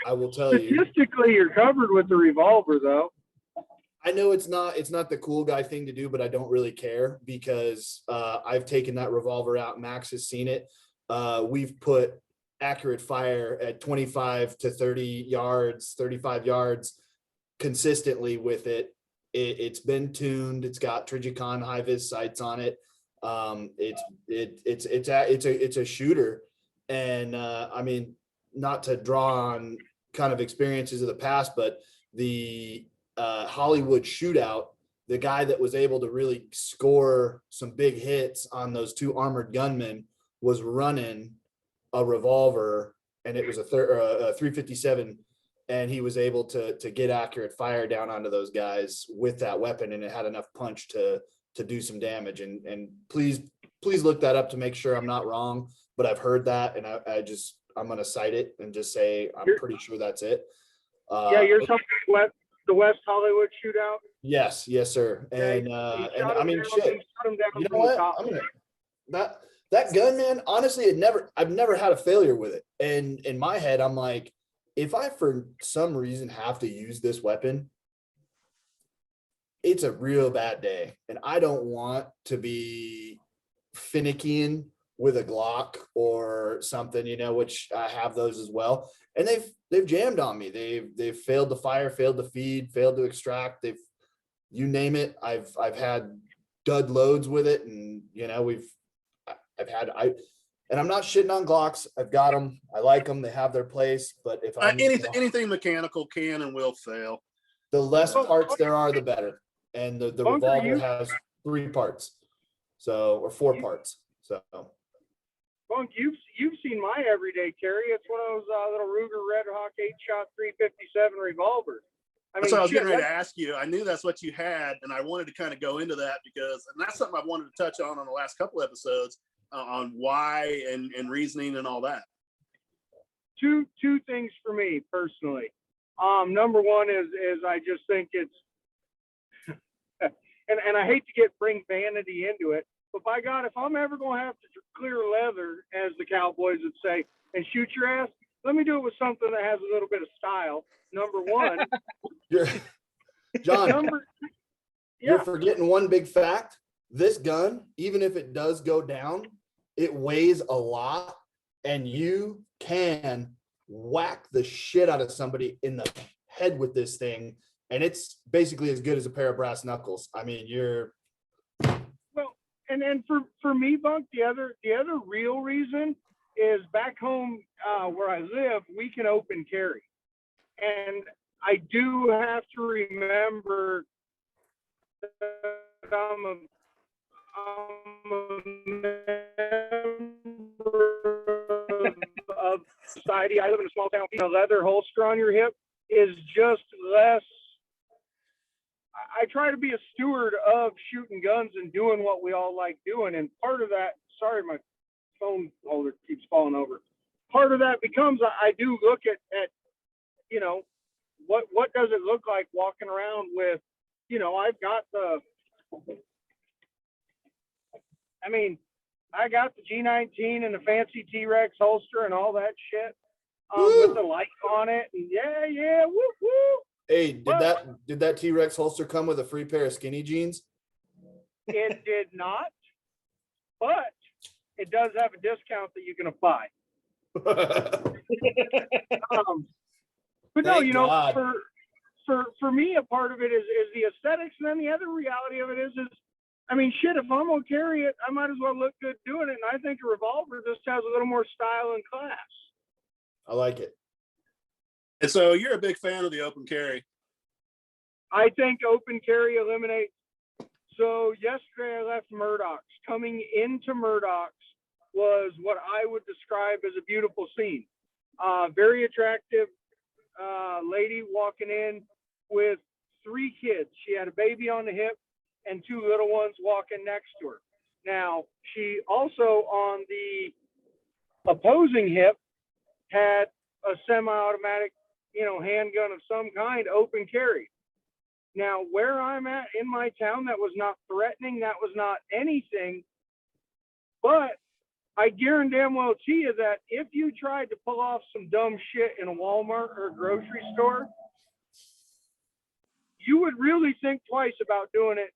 I will tell you, statistically, you're covered with the revolver, though. I know it's not the cool guy thing to do, but I don't really care because I've taken that revolver out. Max has seen it. We've put accurate fire at 25 to 30 yards, 35 yards consistently with it. It's been tuned. It's got Trijicon high-vis sights on it. It's a shooter. And I mean, not to draw on kind of experiences of the past, but the Hollywood shootout, the guy that was able to really score some big hits on those two armored gunmen was running a revolver, and it was a 357, and he was able to get accurate fire down onto those guys with that weapon, and it had enough punch to do some damage. And please look that up to make sure I'm not wrong, but I've heard that, and I'm going to cite it and just say I'm pretty sure that's it. You're talking about the West Hollywood shootout. Yes, sir. And I mean, shit. You know what? That gun, man. Honestly, I've never had a failure with it. And in my head, I'm like, if I for some reason have to use this weapon, it's a real bad day, and I don't want to be finicking with a Glock or something, which I have those as well. And they've jammed on me. They've failed to fire, failed to feed, failed to extract. You name it. I've had dud loads with it, and and I'm not shitting on Glocks. I've got them. I like them. They have their place. But if anything mechanical can and will fail. The less parts there are, the better. And the revolver has 3 parts, or 4 parts. So. Bunk, you've seen my everyday carry. It's one of those little Ruger Red Hawk 8-shot 357 revolvers. That's what I was getting ready to ask you. I knew that's what you had, and I wanted to kind of go into that and that's something I wanted to touch on the last couple episodes on why and reasoning and all that. Two things for me personally. Number one is I just think it's, and I hate to bring vanity into it, but by God, if I'm ever going to have to clear leather, as the Cowboys would say, and shoot your ass, let me do it with something that has a little bit of style. Number one. John, you're forgetting one big fact. This gun, even if it does go down, it weighs a lot, and you can whack the shit out of somebody in the head with this thing, and it's basically as good as a pair of brass knuckles. I mean, And then for me, Bunk, the other real reason is back home where I live, we can open carry. And I do have to remember that I'm a member of society. I live in a small town. A leather holster on your hip is just less. I try to be a steward of shooting guns and doing what we all like doing. And part of that, sorry, my phone holder keeps falling over. Part of that becomes I do look at what does it look like walking around with, I've got I got the G19 and the fancy T-Rex holster and all that shit with the light on it. And yeah, woo woo. Hey, did that T-Rex holster come with a free pair of skinny jeans? It did not, but it does have a discount that you can apply. But no, for me, a part of it is the aesthetics, and then the other reality of it is shit, if I'm gonna carry it, I might as well look good doing it. And I think a revolver just has a little more style and class. I like it. And so you're a big fan of the open carry. I think open carry eliminates. So yesterday I left Murdoch's. Coming into Murdoch's was what I would describe as a beautiful scene. Very attractive lady walking in with 3 kids. She had a baby on the hip and 2 little ones walking next to her. Now, she also on the opposing hip had a semi-automatic, handgun of some kind, open carry. Now, where I'm at in my town, that was not threatening. That was not anything. But I guarantee damn well to you that if you tried to pull off some dumb shit in a Walmart or a grocery store, you would really think twice about doing it.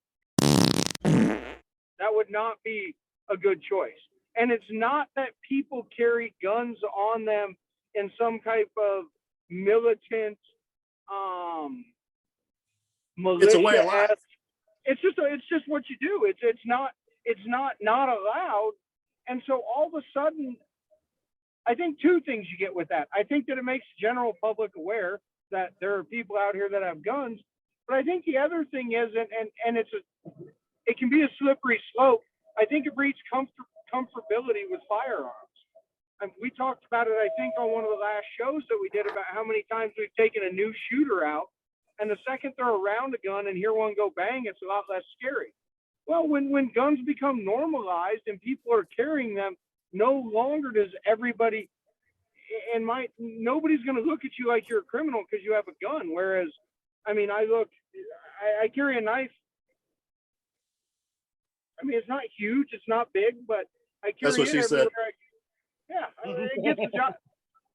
That would not be a good choice. And it's not that people carry guns on them in some type of militant, militia. It's a way of life. It's just what you do. It's not allowed. And so all of a sudden, I think two things you get with that. I think that it makes the general public aware that there are people out here that have guns. But I think the other thing is, and it can be a slippery slope. I think it breeds comfortability with firearms. And we talked about it, I think, on one of the last shows that we did about how many times we've taken a new shooter out, and the second they're around a gun and hear one go bang, it's a lot less scary. Well, when guns become normalized and people are carrying them, no longer does everybody, nobody's going to look at you like you're a criminal because you have a gun. Whereas, I mean, I carry a knife. I mean, it's not huge, it's not big, but I carry That's what it she said. It gets the job.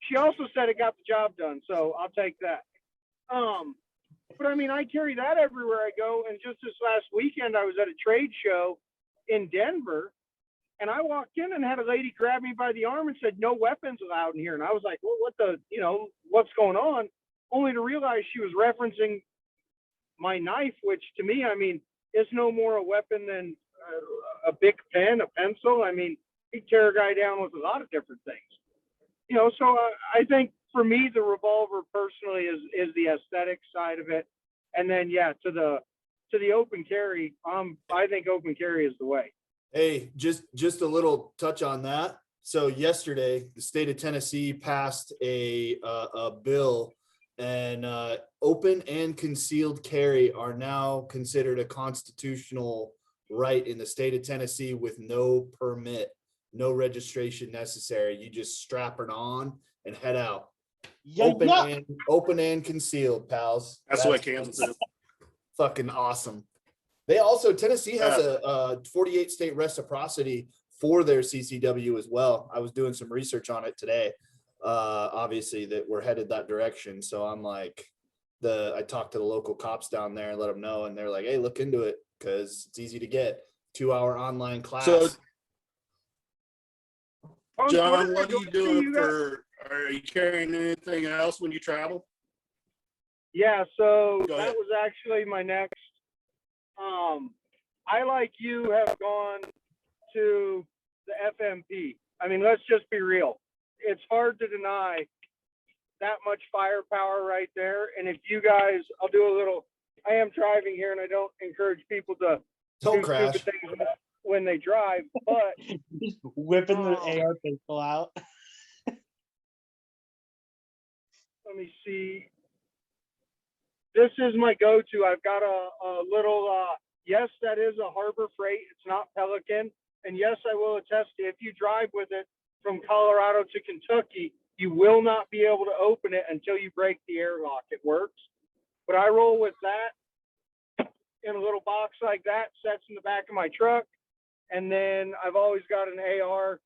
She also said it got the job done, so I'll take that. But I mean, I carry that everywhere I go. And just this last weekend, I was at a trade show in Denver, and I walked in and had a lady grab me by the arm and said, "No weapons allowed in here." And I was like, "Well, what's going on?" Only to realize she was referencing my knife, which to me, I mean, is no more a weapon than a big pen, a pencil. I mean, you tear a guy down with a lot of different things. So I think for me, the revolver personally is the aesthetic side of it. And then, to the open carry, I think open carry is the way. Hey, just a little touch on that. So yesterday, the state of Tennessee passed a bill, and open and concealed carry are now considered a constitutional right in the state of Tennessee with no permit, no registration necessary. You just strap it on and head out. Open and concealed, pals. That's what Kansas is. Fucking awesome. Tennessee has a 48 state reciprocity for their CCW as well. I was doing some research on it today. Obviously that we're headed that direction. So I'm like, I talked to the local cops down there and let them know. And they're like, "Hey, look into it, because it's easy to get. 2-hour online class." So, John, what are you doing are you carrying anything else when you travel? Yeah, so Go that ahead. was actually my next. I, like you, have gone to the FMP. I mean, let's just be real. It's hard to deny that much firepower right there. And if you guys, I am driving here, and I don't encourage people to Don't do crash. stupid things when they drive, but Just whipping the AR pistol out. let me see. This is my go-to. I've got a little, yes, that is a Harbor Freight. It's not Pelican. And yes, I will attest to, if you drive with it from Colorado to Kentucky, you will not be able to open it until you break the airlock. It works. But I roll with that in a little box like that, sets in the back of my truck. And then I've always got an AR.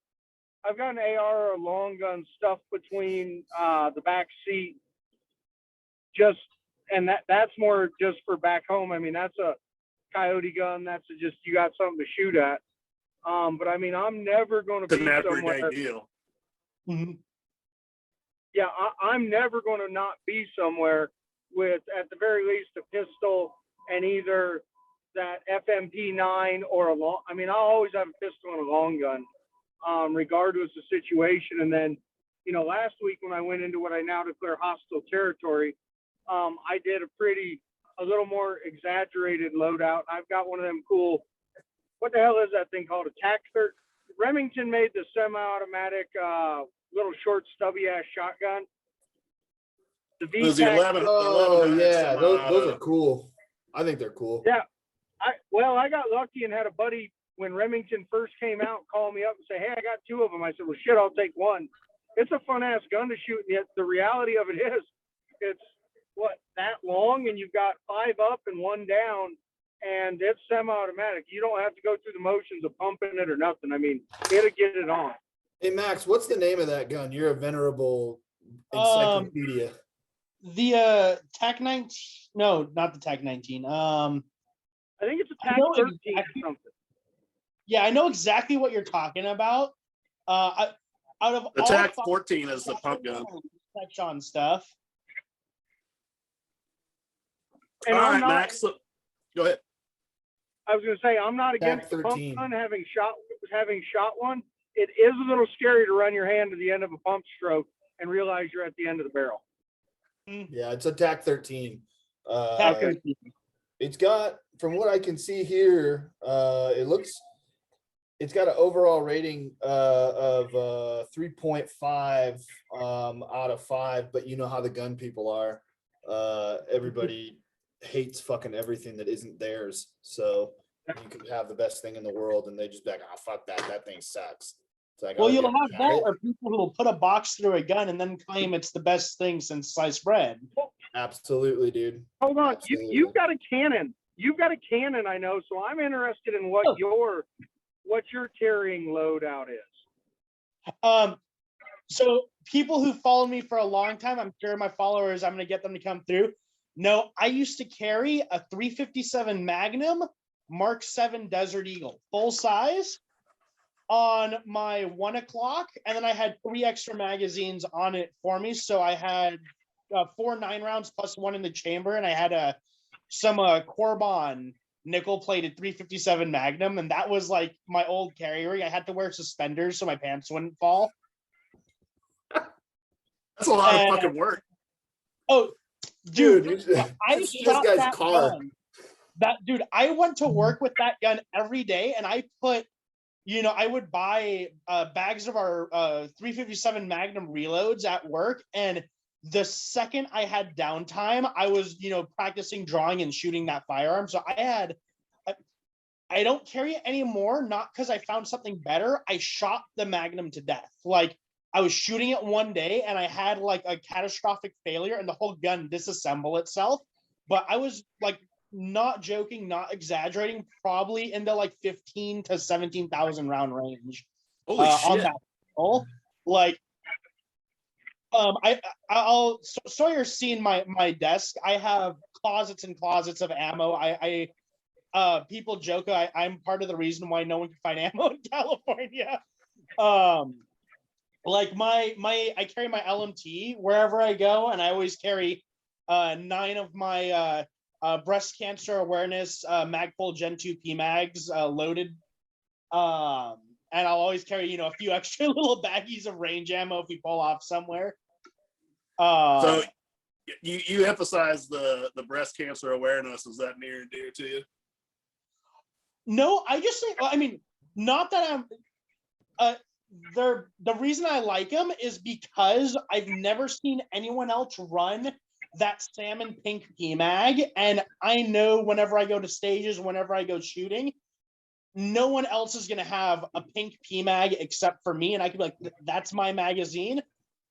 I've got an AR or a long gun stuffed between the back seat. And that's more just for back home. I mean, that's a coyote gun. That's just, you got something to shoot at. But I mean, I'm never going to It's be an somewhere. everyday deal. Mm-hmm. Yeah, I'm never going to not be somewhere with, at the very least, a pistol and either that FMP9 or I'll always have a pistol and a long gun, regardless of situation. And then, last week when I went into what I now declare hostile territory, I did a little more exaggerated loadout. I've got one of them cool, what the hell is that thing called? A TAC-30. Remington made the semi-automatic, little short stubby ass shotgun. The It was the VTAC. 11. Oh 11 yeah, those are cool. I think they're cool. Yeah. I got lucky and had a buddy when Remington first came out call me up and say, "Hey, I got 2 of them." I said, "Well, shit, I'll take one." It's a fun ass gun to shoot. And yet the reality of it is, it's that long, and you've got 5 up and 1 down, and it's semi-automatic. You don't have to go through the motions of pumping it or nothing. I mean, it'll get it on. Hey Max, what's the name of that gun? You're a venerable encyclopedia. The Tech 19. No, not the Tech 19. I think it's a Tech 13 or something. Yeah, I know exactly what you're talking about. Out of The all TAC 14 is the pump gun. Touch on stuff. And All I'm right, not, Max. Go ahead. I was going to say, I'm not against the pump 13. gun having shot one. It is a little scary to run your hand to the end of a pump stroke and realize you're at the end of the barrel. Yeah, it's a TAC 13. TAC 13. It's got, from what I can see here, it's got an overall rating of 3.5 out of 5, but you know how the gun people are. Everybody hates fucking everything that isn't theirs. So you could have the best thing in the world and they just be like, oh, fuck that. That thing sucks. It's like, Well, oh, you'll yeah, have that or people who will put a box through a gun and then claim it's the best thing since sliced bread. Absolutely, dude. Hold on. Absolutely. You've got a cannon. You've got a cannon, I know. So I'm interested in what your carrying loadout is. So people who follow me for a long time, I'm sure my followers, I'm going to get them to come through. No, I used to carry a 357 Magnum Mark 7 Desert Eagle, full size, on my 1 o'clock, and then I had 3 extra magazines on it for me. So I had 4 9-rounds plus 1 in the chamber, and I had some Corbon nickel-plated 357 Magnum, and that was like my old carry rig. I had to wear suspenders so my pants wouldn't fall. That's a lot of fucking work. Oh, dude, I this shot guy's that car. gun. Dude, I went to work with that gun every day, and I put, I would buy bags of our 357 Magnum reloads at work, and the second I had downtime, I was, practicing drawing and shooting that firearm. So I don't carry it anymore, not because I found something better. I shot the Magnum to death. Like, I was shooting it one day and I had like a catastrophic failure and the whole gun disassemble itself. But I was like, not joking, not exaggerating, probably into like 15 to 17,000 round range. Holy shit. On that rifle. Like, I'll Sawyer's seen my desk. I have closets and closets of ammo. People joke I'm part of the reason why no one can find ammo in California. Like I carry my LMT wherever I go, and I always carry 9 of my breast cancer awareness Magpul Gen 2 PMags loaded. And I'll always carry, a few extra little baggies of range ammo if we pull off somewhere. So you emphasize the breast cancer awareness. Is that near and dear to you? No, I just think, I mean, not that I'm, the reason I like them is because I've never seen anyone else run that salmon pink PMag. And I know whenever I go to stages, whenever I go shooting, no one else is going to have a pink PMag except for me. And I could be like, that's my magazine.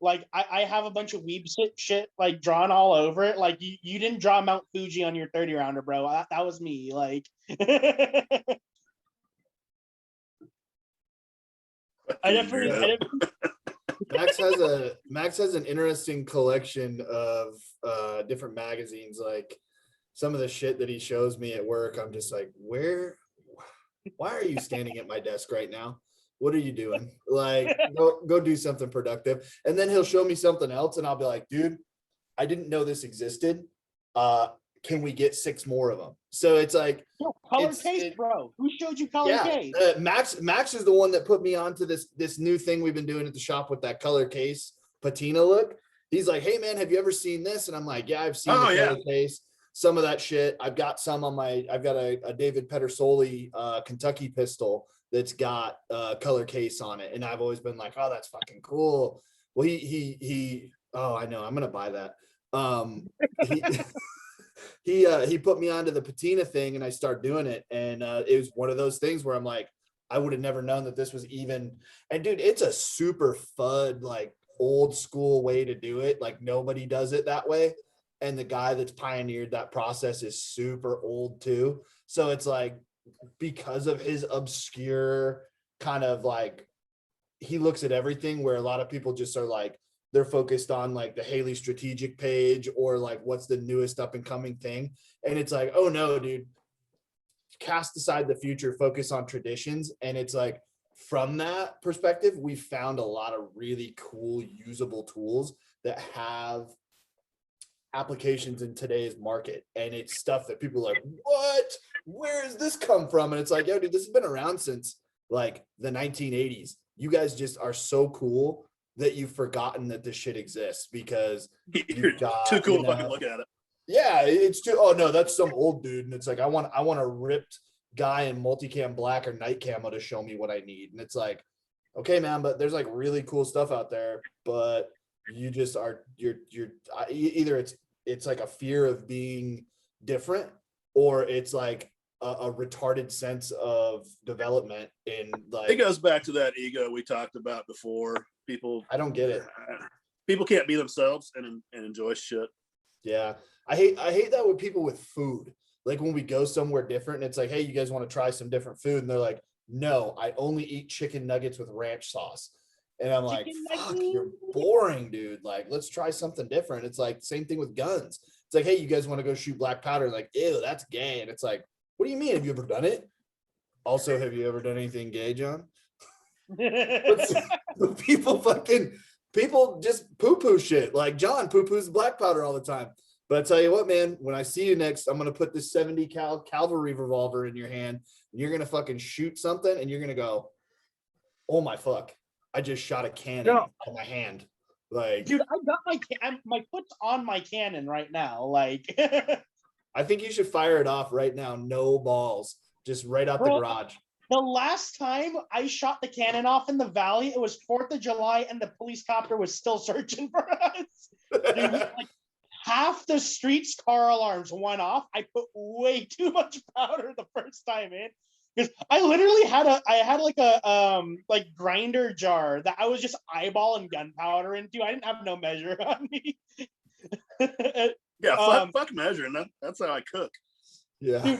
Like, I have a bunch of weeb shit like drawn all over it. Like, you didn't draw Mount Fuji on your 30 rounder, bro. That was me. Like, I definitely Max has an interesting collection of different magazines. Like, some of the shit that he shows me at work, I'm just like, why are you standing at my desk right now? What are you doing? Like, go do something productive. And then he'll show me something else and I'll be like, dude, I didn't know this existed. Can we get 6 more of them? So it's like, color case, bro. Who showed you color case? Max is the one that put me onto this new thing we've been doing at the shop with that color case patina look. He's like, hey man, have you ever seen this? And I'm like, yeah, I've seen the color case. Some of that shit. I've got some on I've got a David Pedersoli Kentucky pistol that's got a color case on it. And I've always been like, oh, that's fucking cool. Well, oh, I know, I'm going to buy that. He put me onto the patina thing and I started doing it. And it was one of those things where I'm like, I would have never known that this was even, and dude, it's a super FUD, like old school way to do it. Like, nobody does it that way. and the guy that's pioneered that process is super old too. So it's like, because of his obscure kind of like, he looks at everything where a lot of people just are like, they're focused on like the Haley strategic page or like what's the newest up and coming thing. And it's like, oh no, dude, cast aside the future, focus on traditions. And it's like, from that perspective, we found a lot of really cool usable tools that have applications in today's market. And it's stuff that people are like, what? Where has this come from? And it's like, yo, dude, this has been around since like the 1980s. You guys just are so cool that you've forgotten that this shit exists because You're you've got, too cool you to fucking know, look at it. yeah, it's too, oh no, that's some old dude. And it's like, I want a ripped guy in multicam black or night camo to show me what I need. And it's like, okay, man, but there's like really cool stuff out there, but you just are, you're either it's like a fear of being different, or it's like a retarded sense of development in like, It goes back to that ego we talked about before. I don't get it. People can't be themselves and enjoy shit. Yeah. I hate that with people with food. Like when we go somewhere different and it's like, hey, you guys want to try some different food? And they're like, no, I only eat chicken nuggets with ranch sauce. And I'm like, fuck, you're boring, dude. Like, let's try something different. It's like same thing with guns. It's like, hey, you guys want to go shoot black powder? Like, ew, that's gay. And it's like, what do you mean? Have you ever done it? Also, have you ever done anything gay, John? People just poo-poo shit. Like John poo-poos black powder all the time. But I tell you what, man, when I see you next, I'm gonna put this 70 cal cavalry revolver in your hand, and you're gonna fucking shoot something, and you're gonna go, oh my fuck, I just shot a cannon in my hand. Like, dude, I got my foot's on my cannon right now. Like, I think you should fire it off right now. No balls, just right out the garage. The last time I shot the cannon off in the valley, it was 4th of July, and the police copter was still searching for us. Dude, like, half the street's car alarms went off. I put way too much powder the first time in, because I literally had a grinder jar that I was just eyeballing gunpowder into. I didn't have no measure on me. Yeah, fuck measuring. That's how I cook. Yeah.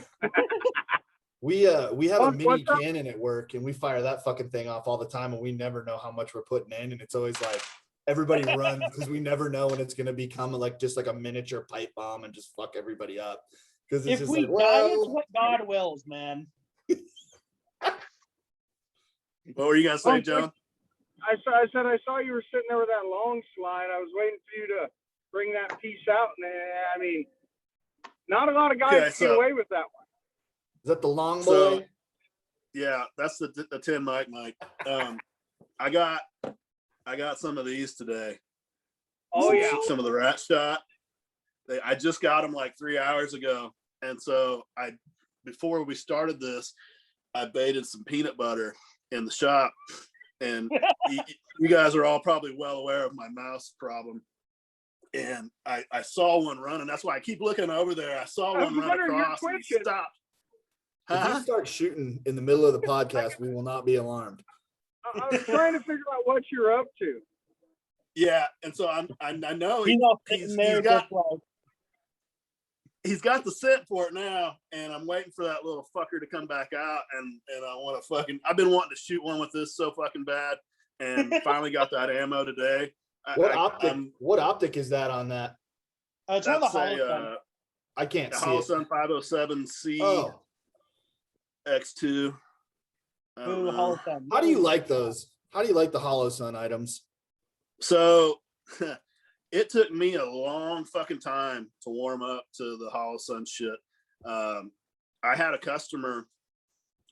We have a mini cannon at work, and we fire that fucking thing off all the time, and we never know how much we're putting in, and it's always like everybody runs because we never know when it's gonna become like just like a miniature pipe bomb and just fuck everybody up. Because it's if just we like, die, it's what God wills, man. What were you gonna say, John? I said I saw you were sitting there with that long slide. I was waiting for you to bring that piece out, and I mean, not a lot of guys get away with that one. Is that the long boy? So, yeah, that's the 10 mic. I got some of these today. Oh yeah, some of the rat shot. I just got them like 3 hours ago, and so before we started this, I baited some peanut butter in the shop, and you guys are all probably well aware of my mouse problem. And I saw one running. That's why I keep looking over there. I saw one run across and he stopped. If you start shooting in the middle of the podcast, we will not be alarmed. I was trying to figure out what you're up to. Yeah, and so I know he's got the scent for it now, and I'm waiting for that little fucker to come back out, and I want to I've been wanting to shoot one with this so fucking bad, and finally got that ammo today. What optic is that on that? It's on the Holosun. I can't see it. Holosun 507C. Oh. X2. How do you like those? How do you like the Holosun items? So it took me a long fucking time to warm up to the Holosun shit. I had a customer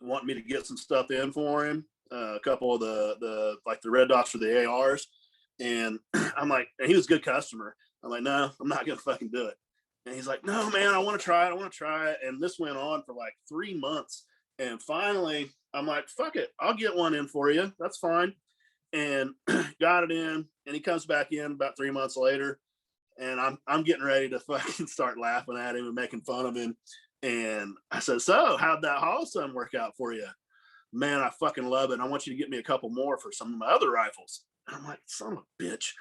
want me to get some stuff in for him, a couple of the red dots for the ARs, and I'm like, and he was a good customer. I'm like, no, I'm not gonna fucking do it. And he's like, no, man, I want to try it. And this went on for like 3 months. And finally, I'm like, fuck it, I'll get one in for you. That's fine. And got it in, and he comes back in about 3 months later, and I'm getting ready to fucking start laughing at him and making fun of him. And I said, so how'd that Holosun work out for you? Man, I fucking love it. I want you to get me a couple more for some of my other rifles. And I'm like, son of a bitch.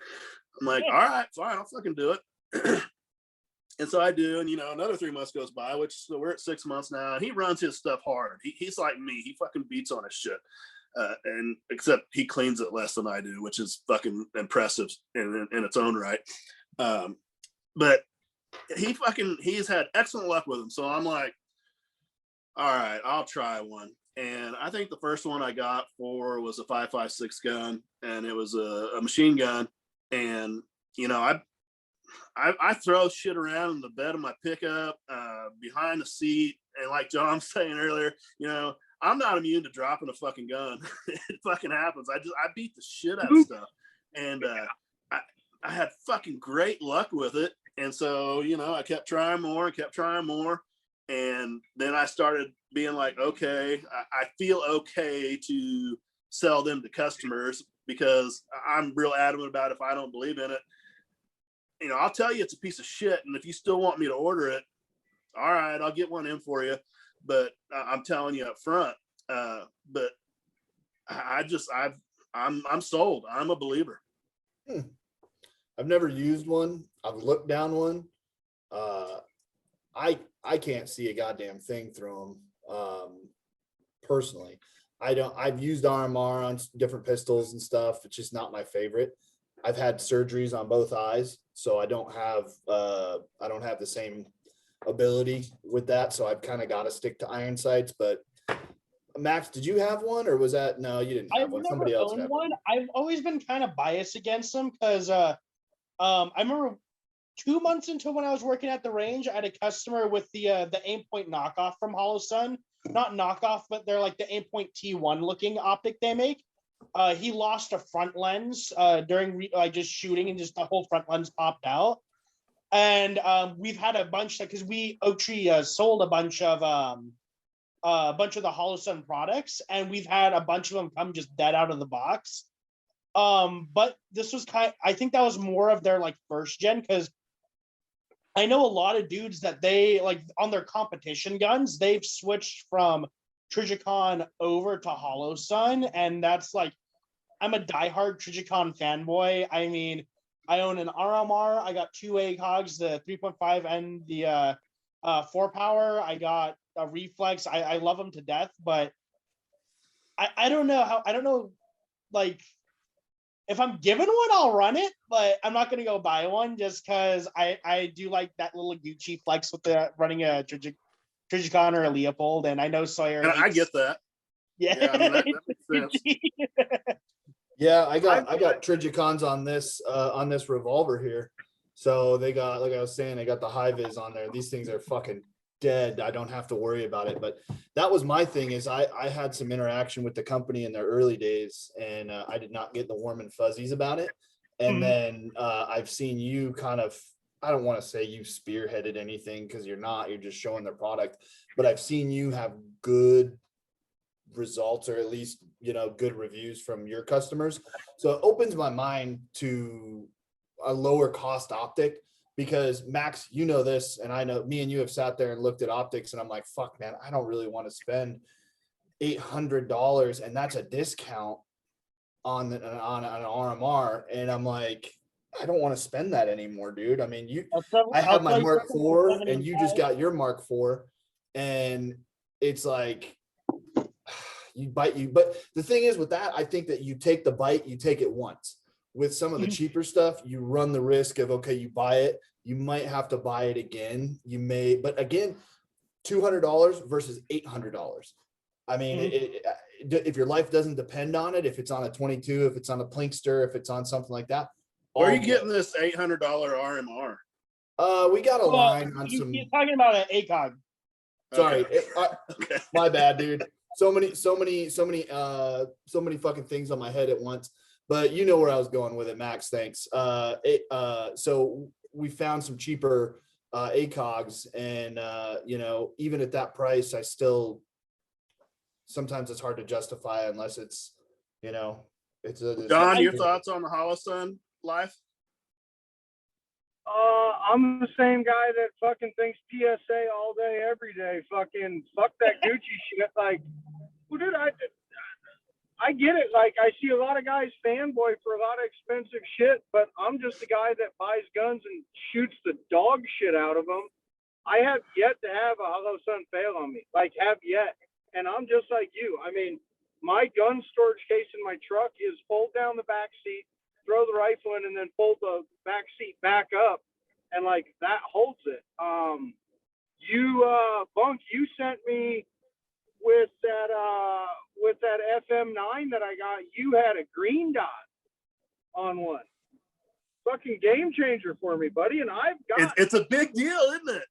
I'm like, all right, fine, I'll fucking do it. And so I do, and another 3 months goes by, which so we're at 6 months now, and he runs his stuff hard. He's like me. He fucking beats on his shit. And except he cleans it less than I do, which is fucking impressive in its own right. But he's had excellent luck with them. So I'm like, all right, I'll try one. And I think the first one I got for was a 5.56 gun, and it was a machine gun. And I throw shit around in the bed of my pickup, behind the seat, and like John was saying earlier, I'm not immune to dropping a fucking gun. It fucking happens. I beat the shit out of stuff, and I had fucking great luck with it. And so I kept trying more, and then I started being like, okay, I feel okay to sell them to customers because I'm real adamant about if I don't believe in it. I'll tell you it's a piece of shit, and if you still want me to order it, all right, I'll get one in for you. But I'm telling you up front. But I'm sold. I'm a believer. I've never used one. I've looked down one. I can't see a goddamn thing through them. Personally, I've used RMR on different pistols and stuff. It's just not my favorite. I've had surgeries on both eyes, so I don't have the same ability with that. So I've kind of got to stick to iron sights. But Max, did you have one, or was that no? You didn't have one. Somebody else had one. I've always been kind of biased against them because I remember 2 months into when I was working at the range, I had a customer with the Aimpoint knockoff from Hollow Sun. Not knockoff, but they're like the Aimpoint T1 looking optic they make. He lost a front lens during just shooting, and just the whole front lens popped out. And we've had a bunch because Oaktree sold a bunch of the Hollow Sun products, and we've had a bunch of them come just dead out of the box. But this was I think that was more of their like first gen, because I know a lot of dudes that they like on their competition guns, they've switched from Trijicon over to Hollow Sun, and that's like, I'm a diehard Trijicon fanboy. I mean, I own an RMR. I got 2 ACOGs, the 3.5 and the 4 power. I got a reflex. I love them to death, but I don't know like if I'm given one, I'll run it, but I'm not gonna go buy one just because I do like that little Gucci flex with the running a Trijicon or a Leopold, and I know Sawyer. And I get that. Yeah, I mean, that makes sense. Yeah, I got Trijicons on this revolver here. So they got, like I was saying, they got the high vis on there. These things are fucking dead. I don't have to worry about it. But that was my thing, is I had some interaction with the company in their early days, and I did not get the warm and fuzzies about it. And then I've seen you kind of, I don't want to say you spearheaded anything, because you're just showing their product, but I've seen you have good results, or at least good reviews from your customers. So it opens my mind to a lower cost optic, because Max, this, and I know me and you have sat there and looked at optics, and I'm like, fuck man, I don't really want to spend $800, and that's a discount on an RMR, and I'm like, I don't want to spend that anymore, dude. I mean, I have my Mark IV, and you just got your Mark IV, and it's like, but the thing is with that, I think that you take the bite, you take it once. With some of the cheaper stuff, you run the risk of, okay, you buy it, you might have to buy it again. You may, but again, $200 versus $800. I mean, if your life doesn't depend on it, if it's on a 22, if it's on a Plinkster, if it's on something like that. Where are you getting this $800 RMR? We got a line on some. You're talking about an ACOG. Sorry, Okay. My bad, dude. So many fucking things on my head at once. But you know where I was going with it, Max. Thanks. So we found some cheaper ACOGs, and even at that price, I still sometimes it's hard to justify unless it's John, your thoughts on the Hollow Sun life? I'm the same guy that fucking thinks PSA all day, every day. Fucking fuck that Gucci shit. Like, dude, I get it. Like, I see a lot of guys fanboy for a lot of expensive shit, but I'm just a guy that buys guns and shoots the dog shit out of them. I have yet to have a Hollow Sun fail on me. Like, have yet. And I'm just like you. I mean, my gun storage case in my truck is fold down the back seat, throw the rifle in, and then fold the back seat back up. And, like, that holds it. Bunk, you sent me with that FM9 that I got, you had a green dot on one. Fucking game changer for me, buddy. And I've got it's a big deal, isn't it?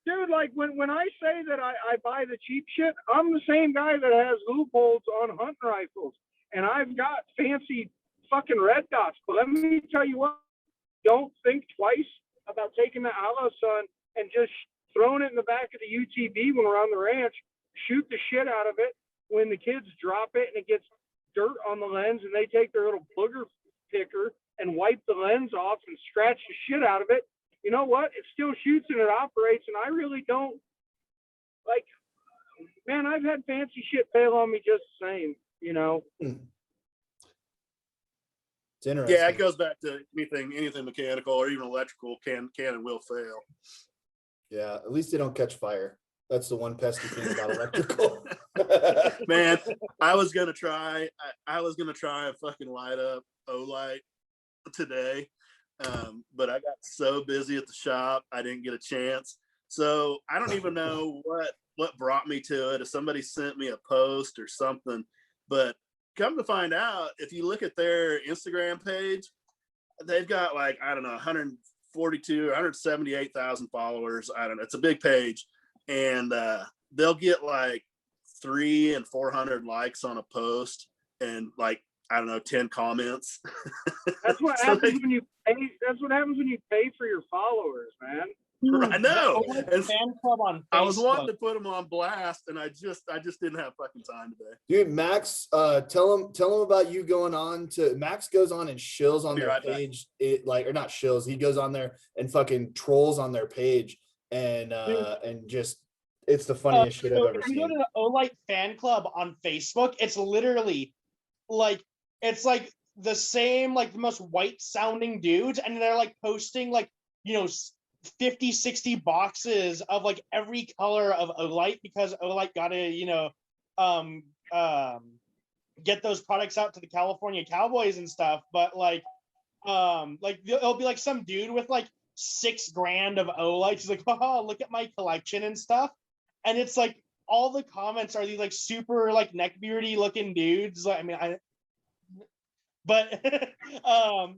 Dude, like when I say that I buy the cheap shit, I'm the same guy that has loopholes on hunting rifles. And I've got fancy fucking red dots. But let me tell you what, don't think twice about taking that Hollow Sun and just throwing it in the back of the UTV when we're on the ranch. Shoot the shit out of it. When the kids drop it and it gets dirt on the lens and they take their little booger picker and wipe the lens off and scratch the shit out of it, you know what? It still shoots and it operates. And I really don't, like, man, I've had fancy shit fail on me just the same, you know? It's interesting. Yeah, it goes back to anything mechanical or even electrical can and will fail. Yeah, at least they don't catch fire. That's the one pesky thing about electrical. Man, I was gonna try a fucking light up Olight today, but I got so busy at the shop I didn't get a chance. So I don't even know what brought me to it. If somebody sent me a post or something, but come to find out, if you look at their Instagram page, they've got like, I don't know, 178,000 followers. I don't know. It's a big page. And they'll get like 300 and 400 likes on a post and like, I don't know, 10 comments. That's what happens when you pay. That's what happens when you pay for your followers, man. I know. And Fan club on Facebook. I was wanting to put them on blast, and I just didn't have fucking time today. Dude, Max, tell him about you going on to. Max goes on and shills on their page. Or not shills. He goes on there and fucking trolls on their page, and just it's the funniest shit I've ever seen. If you go to the Olight fan club on Facebook, it's literally like the same, like the most white sounding dudes, and they're like posting like, you know, 50, 60 boxes of like every color of Olight because Olight got to, you know, get those products out to the California Cowboys and stuff. But like it'll be like some dude with like $6,000 of Olight. He's like, oh, look at my collection and stuff. And it's like all the comments are these like super like neckbeardy looking dudes. Like, I mean,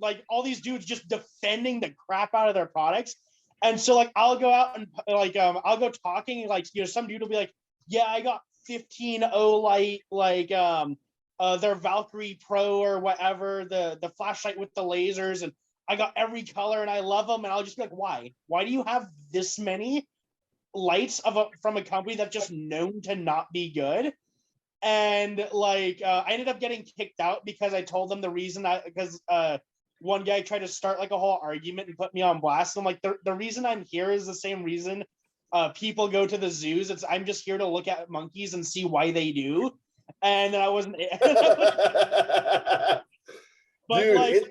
like all these dudes just defending the crap out of their products. And so like I'll go out and like I'll go talking, like, you know, some dude will be like, yeah, I got 15 Olight, like their Valkyrie Pro or whatever, the flashlight with the lasers, and I got every color and I love them. And I'll just be like, why do you have this many lights from a company that's just known to not be good? And like I ended up getting kicked out because I told them the reason because one guy tried to start like a whole argument and put me on blast. I'm like, the reason I'm here is the same reason people go to the zoos. It's I'm just here to look at monkeys and see why they do. And I wasn't. But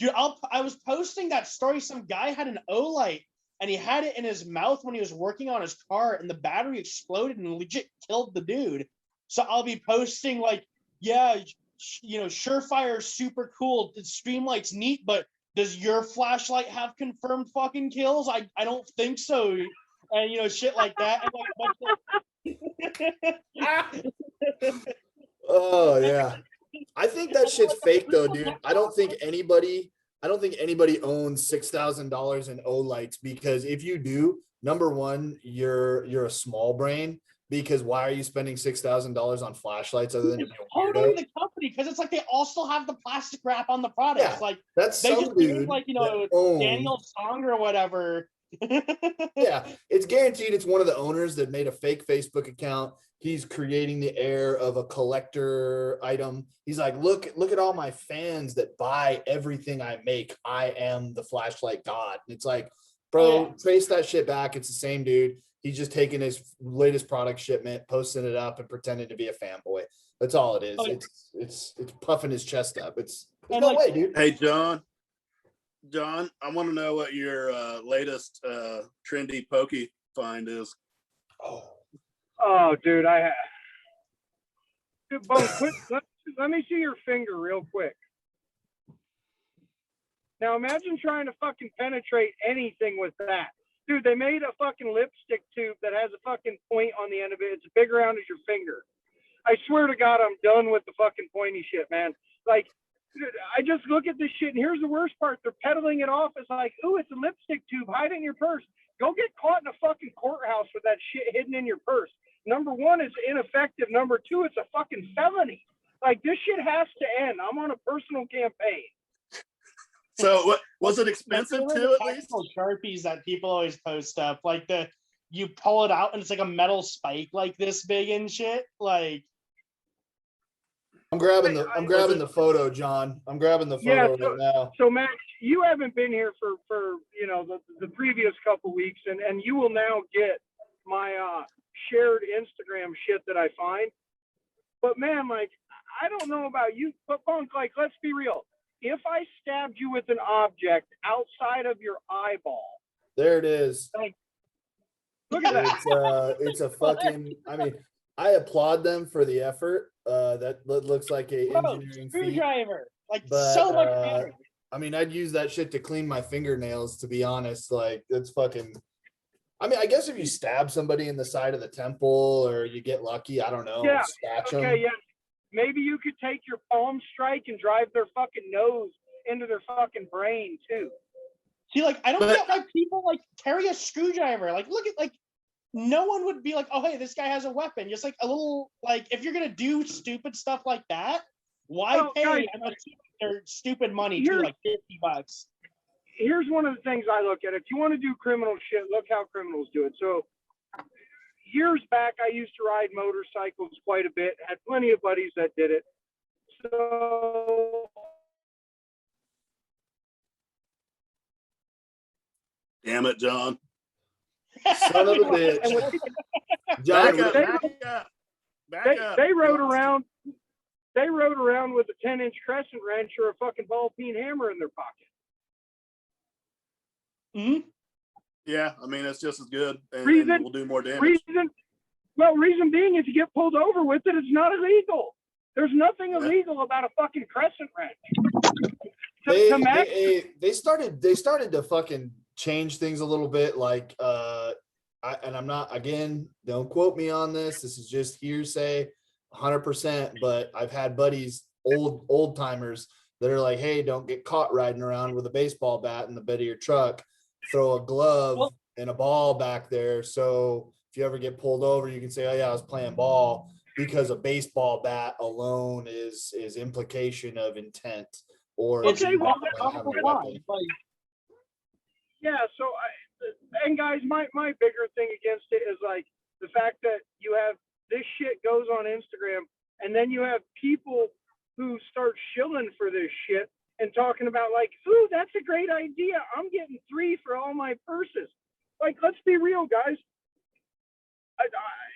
dude, I was posting that story. Some guy had an Olight and he had it in his mouth when he was working on his car, and the battery exploded and legit killed the dude. So I'll be posting like, yeah, you know, Surefire super cool. The Streamlight's neat, but does your flashlight have confirmed fucking kills? I don't think so. And you know, shit like that. And like, oh yeah. I think that shit's fake though, dude. I don't think anybody owns $6,000 in Olights, because if you do, number one, you're a small brain, because why are you spending $6,000 on flashlights other than totally the company? Because it's like they all still have the plastic wrap on the products. Yeah, like that's they some just dude like, you know, Daniel Song or whatever. Yeah, it's guaranteed it's one of the owners that made a fake Facebook account. He's creating the air of a collector item. He's like, look at all my fans that buy everything I make. I am the flashlight god. And it's like, bro, trace that shit back. It's the same dude. He's just taking his latest product shipment, posting it up, and pretending to be a fanboy. That's all it is. Oh, yeah. It's puffing his chest up. There's And, no like- way, dude. Hey, John, I want to know what your latest trendy pokey find is. Oh, dude, Dude, Bone, let me see your finger real quick. Now imagine trying to fucking penetrate anything with that. Dude, they made a fucking lipstick tube that has a fucking point on the end of it. It's big around as your finger. I swear to God, I'm done with the fucking pointy shit, man. Like, dude, I just look at this shit, and here's the worst part. They're peddling it off as like, ooh, it's a lipstick tube. Hide it in your purse. Go get caught in a fucking courthouse with that shit hidden in your purse. Number one, it's ineffective. Number two, it's a fucking felony. Like, this shit has to end. I'm on a personal campaign. So what was it expensive Like, too? At least tactical Sharpies that people always post up, like you pull it out and it's like a metal spike like this big and shit. Like, I'm grabbing the photo, John. I'm grabbing the photo right now. So Max, you haven't been here for the previous couple weeks, and you will now get my shared Instagram shit that I find. But man, like, I don't know about you, but Bunk, like, let's be real. If I stabbed you with an object outside of your eyeball, there it is. Like, look at that. It's a fucking. I mean, I applaud them for the effort. That looks like a engineering feat. screwdriver, like But, so much better. I mean, I'd use that shit to clean my fingernails, to be honest. Like, it's fucking. I mean, I guess if you stab somebody in the side of the temple or you get lucky, I don't know. Yeah. Scratch Okay, them. yeah. Maybe you could take your palm strike and drive their fucking nose into their fucking brain too. See, like, I don't get why people like carry a screwdriver. Like, look at, like, no one would be like, oh, hey, this guy has a weapon. Just like a little, like, if you're gonna do stupid stuff like that, why Well, pay guys, their stupid money to like $50? Here's one of the things I look at. If you want to do criminal shit, look how criminals do it. So years back, I used to ride motorcycles quite a bit. Had plenty of buddies that did it. So damn it, John. Son of a bitch. John, Back up. They rode around. They rode around with a 10-inch crescent wrench or a fucking ball peen hammer in their pocket. Mm-hmm. Yeah, I mean, it's just as good, and we'll do more damage. Reason being, if you get pulled over with it, it's not illegal. There's nothing illegal about a fucking crescent wrench. They started to fucking change things a little bit. Like, I'm not, again, don't quote me on this. This is just hearsay, 100%. But I've had buddies, old timers, that are like, hey, don't get caught riding around with a baseball bat in the bed of your truck. Throw a glove and a ball back there. So if you ever get pulled over, you can say, oh yeah, I was playing ball, because a baseball bat alone is implication of intent. Or okay, well, yeah. So, and guys, my bigger thing against it is like the fact that you have this shit goes on Instagram, and then you have people who start shilling for this shit and talking about like, ooh, that's a great idea. I'm getting 3 for all my purses. Like, let's be real, guys.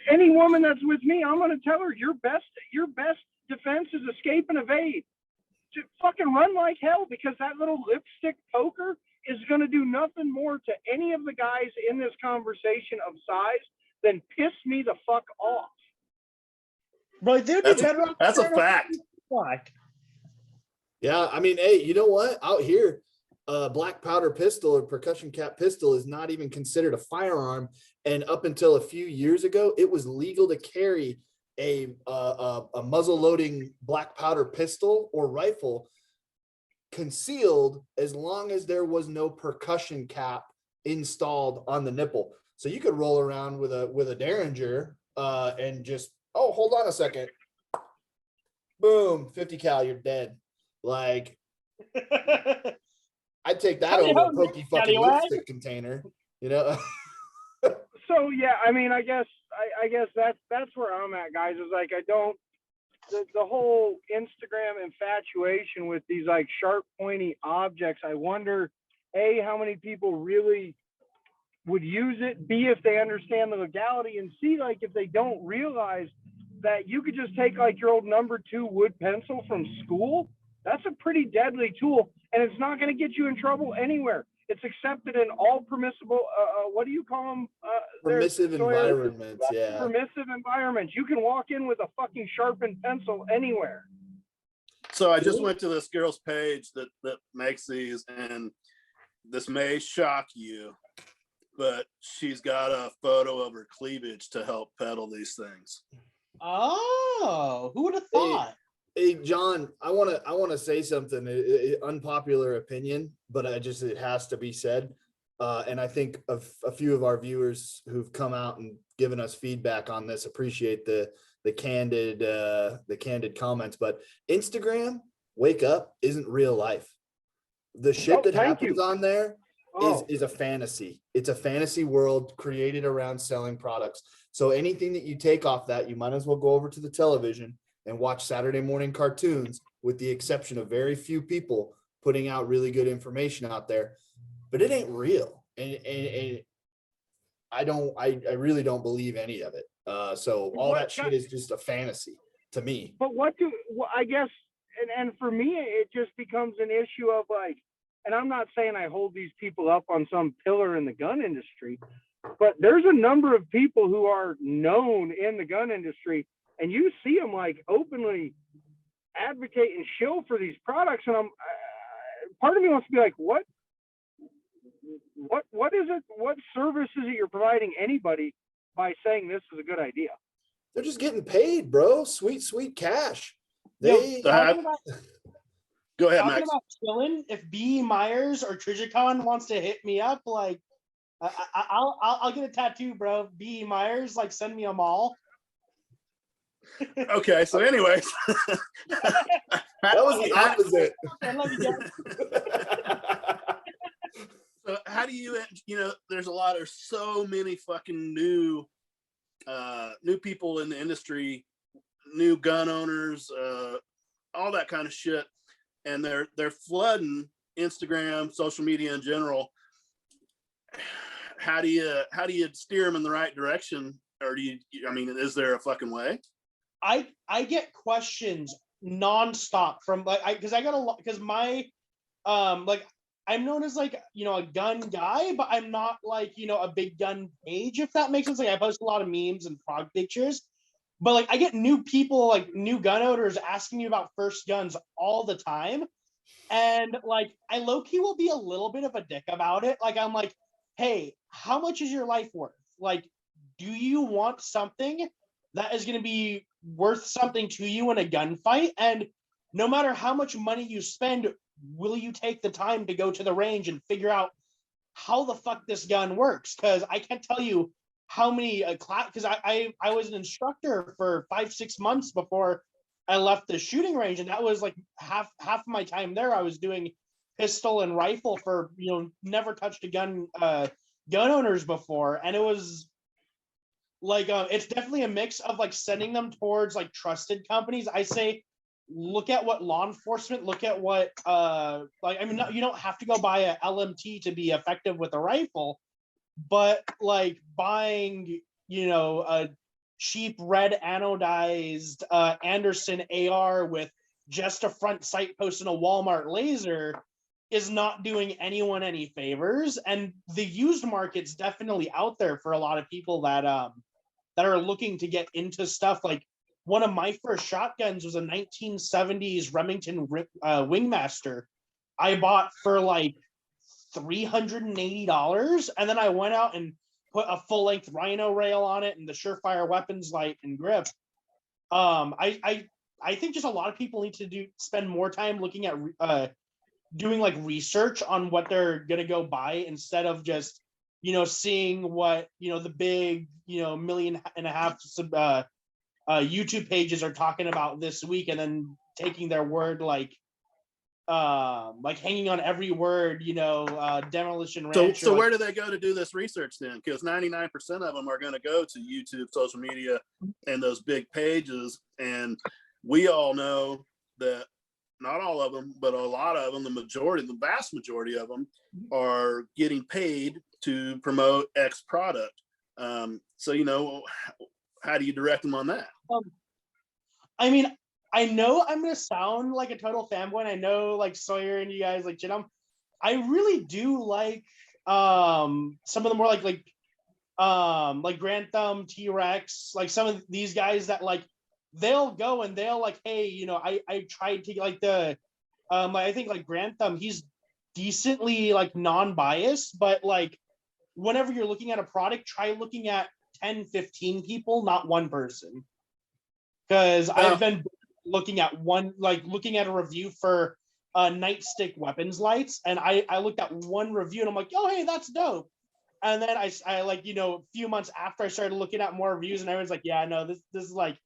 Any woman that's with me, I'm gonna tell her your best defense is escape and evade. Just fucking run like hell, because that little lipstick poker is gonna do nothing more to any of the guys in this conversation of size than piss me the fuck off. Bro, that's a fact. Yeah, I mean, hey, you know what? Out here, black powder pistol or percussion cap pistol is not even considered a firearm. And up until a few years ago, it was legal to carry a muzzle loading black powder pistol or rifle concealed, as long as there was no percussion cap installed on the nipple. So you could roll around with a Derringer and just, oh, hold on a second. Boom, 50 cal, you're dead. Like, I'd take that over a pokey fucking lipstick container, you know? So yeah, I mean, I guess that's where I'm at, guys. Is like, I don't, the whole Instagram infatuation with these like sharp, pointy objects. I wonder, A, how many people really would use it, B, if they understand the legality, and C, like, if they don't realize that you could just take like your old #2 wood pencil from school. That's a pretty deadly tool, and it's not going to get you in trouble anywhere. It's accepted in all permissible, what do you call them? Permissive environments, yeah. Permissive environments. You can walk in with a fucking sharpened pencil anywhere. So I just went to this girl's page that makes these, and this may shock you, but she's got a photo of her cleavage to help peddle these things. Oh, who would have thought? Hey, John, I want to say something, unpopular opinion, but it has to be said. And I think a few of our viewers who've come out and given us feedback on this appreciate the candid comments. But Instagram, wake up, isn't real life. The shit that happens on there is a fantasy. It's a fantasy world created around selling products. So anything that you take off that, you might as well go over to the television and watch Saturday morning cartoons, with the exception of very few people putting out really good information out there. But it ain't real. And I really don't believe any of it. So all that shit is just a fantasy to me. But I guess, and for me, it just becomes an issue of like, and I'm not saying I hold these people up on some pillar in the gun industry, but there's a number of people who are known in the gun industry, and you see them like openly advocate and shill for these products. And part of me wants to be like, what is it? What service is it you're providing anybody by saying this is a good idea? They're just getting paid, bro. Sweet cash. Go ahead, Max. About chilling, if B. Myers or Trijicon wants to hit me up, like I'll get a tattoo, bro. B. Myers, like send me them all. Okay, so anyways, that was the opposite. So how do you there's so many fucking new people in the industry, new gun owners, all that kind of shit, and they're flooding Instagram, social media in general. How do you steer them in the right direction, or is there a fucking way? I get questions nonstop from because my I'm known as like a gun guy, but I'm not like a big gun page, if that makes sense. Like I post a lot of memes and frog pictures, but like I get new people, like new gun owners, asking me about first guns all the time, and like I low-key will be a little bit of a dick about it. Like I'm like, hey, how much is your life worth? Like, do you want something that is going to be worth something to you in a gunfight? And no matter how much money you spend, will you take the time to go to the range and figure out how the fuck this gun works? Because I can't tell you how many because I was an instructor for 5-6 months before I left the shooting range, and that was like half of my time there. I was doing pistol and rifle for never touched a gun owners before, and it was like it's definitely a mix of like sending them towards like trusted companies. I say look at what law enforcement, look at what you don't have to go buy a LMT to be effective with a rifle, but like buying a cheap red anodized Anderson AR with just a front sight post and a Walmart laser is not doing anyone any favors. And the used market's definitely out there for a lot of people that are looking to get into stuff. Like one of my first shotguns was a 1970s Remington Wingmaster I bought for like $380, and then I went out and put a full-length Rhino rail on it and the Surefire weapons light and grip. I think just a lot of people need to spend more time looking at doing like research on what they're gonna go buy, instead of just seeing what the big $1.5 million YouTube pages are talking about this week, and then taking their word like hanging on every word, Demolition Ranch. So where do they go to do this research then? Because 99% of them are going to go to YouTube, social media, and those big pages. And we all know that not all of them, but a lot of them, the vast majority of them are getting paid to promote X product. So, how do you direct them on that? I mean, I know I'm gonna sound like a total fanboy, and I know like Sawyer and you guys like Jim. I really do like some of the more like Grantham, T-Rex, like some of these guys that like they'll go and they'll like, hey, you know, I tried to like the I think like Grantham, he's decently like non-biased, but like whenever you're looking at a product, try looking at 10, 15 people, not one person. Because I've been looking at a review for nightstick weapons lights, and I looked at one review and I'm like, oh hey, that's dope. And then I like, you know, a few months after I started looking at more reviews, and everyone's like, yeah, no, this is like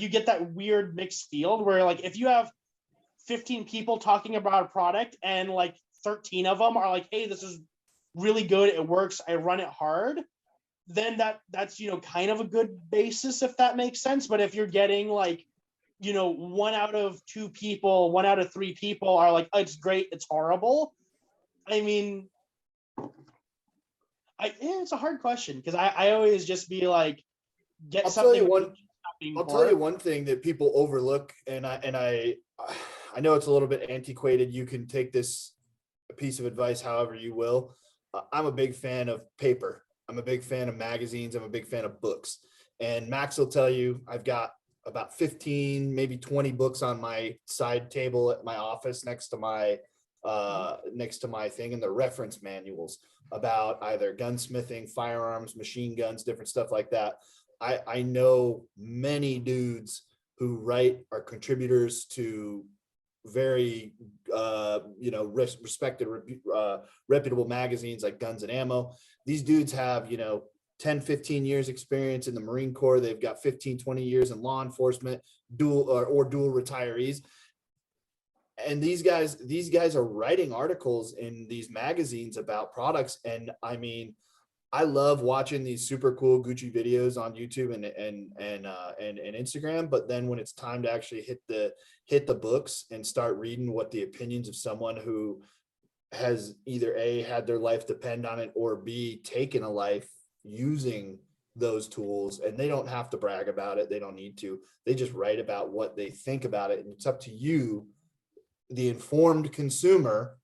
you get that weird mixed field where like if you have 15 people talking about a product and like 13 of them are like, hey, this is really good, it works, I run it hard, then that's you know kind of a good basis, if that makes sense. But if you're getting like, you know, 1 out of 2 people, 1 out of 3 people are like, oh, it's great, it's horrible. I mean, it's a hard question because I always just be like, I'll tell you one thing that people overlook, and I know it's a little bit antiquated. You can take this piece of advice however you will. I'm a big fan of paper. I'm a big fan of magazines. I'm a big fan of books. And Max will tell you, I've got about 15, maybe 20 books on my side table at my office next to my thing, and the reference manuals about either gunsmithing, firearms, machine guns, different stuff like that. I know many dudes who are contributors to very respected reputable magazines like Guns and Ammo. These dudes have 10 15 years experience in the Marine Corps. They've got 15 20 years in law enforcement, dual retirees. And these guys are writing articles in these magazines about products. And I mean, I love watching these super cool Gucci videos on YouTube and Instagram. But then when it's time to actually hit the books and start reading what the opinions of someone who has either A, had their life depend on it, or B, taken a life using those tools, and they don't have to brag about it. They don't need to. They just write about what they think about it. And it's up to you, the informed consumer,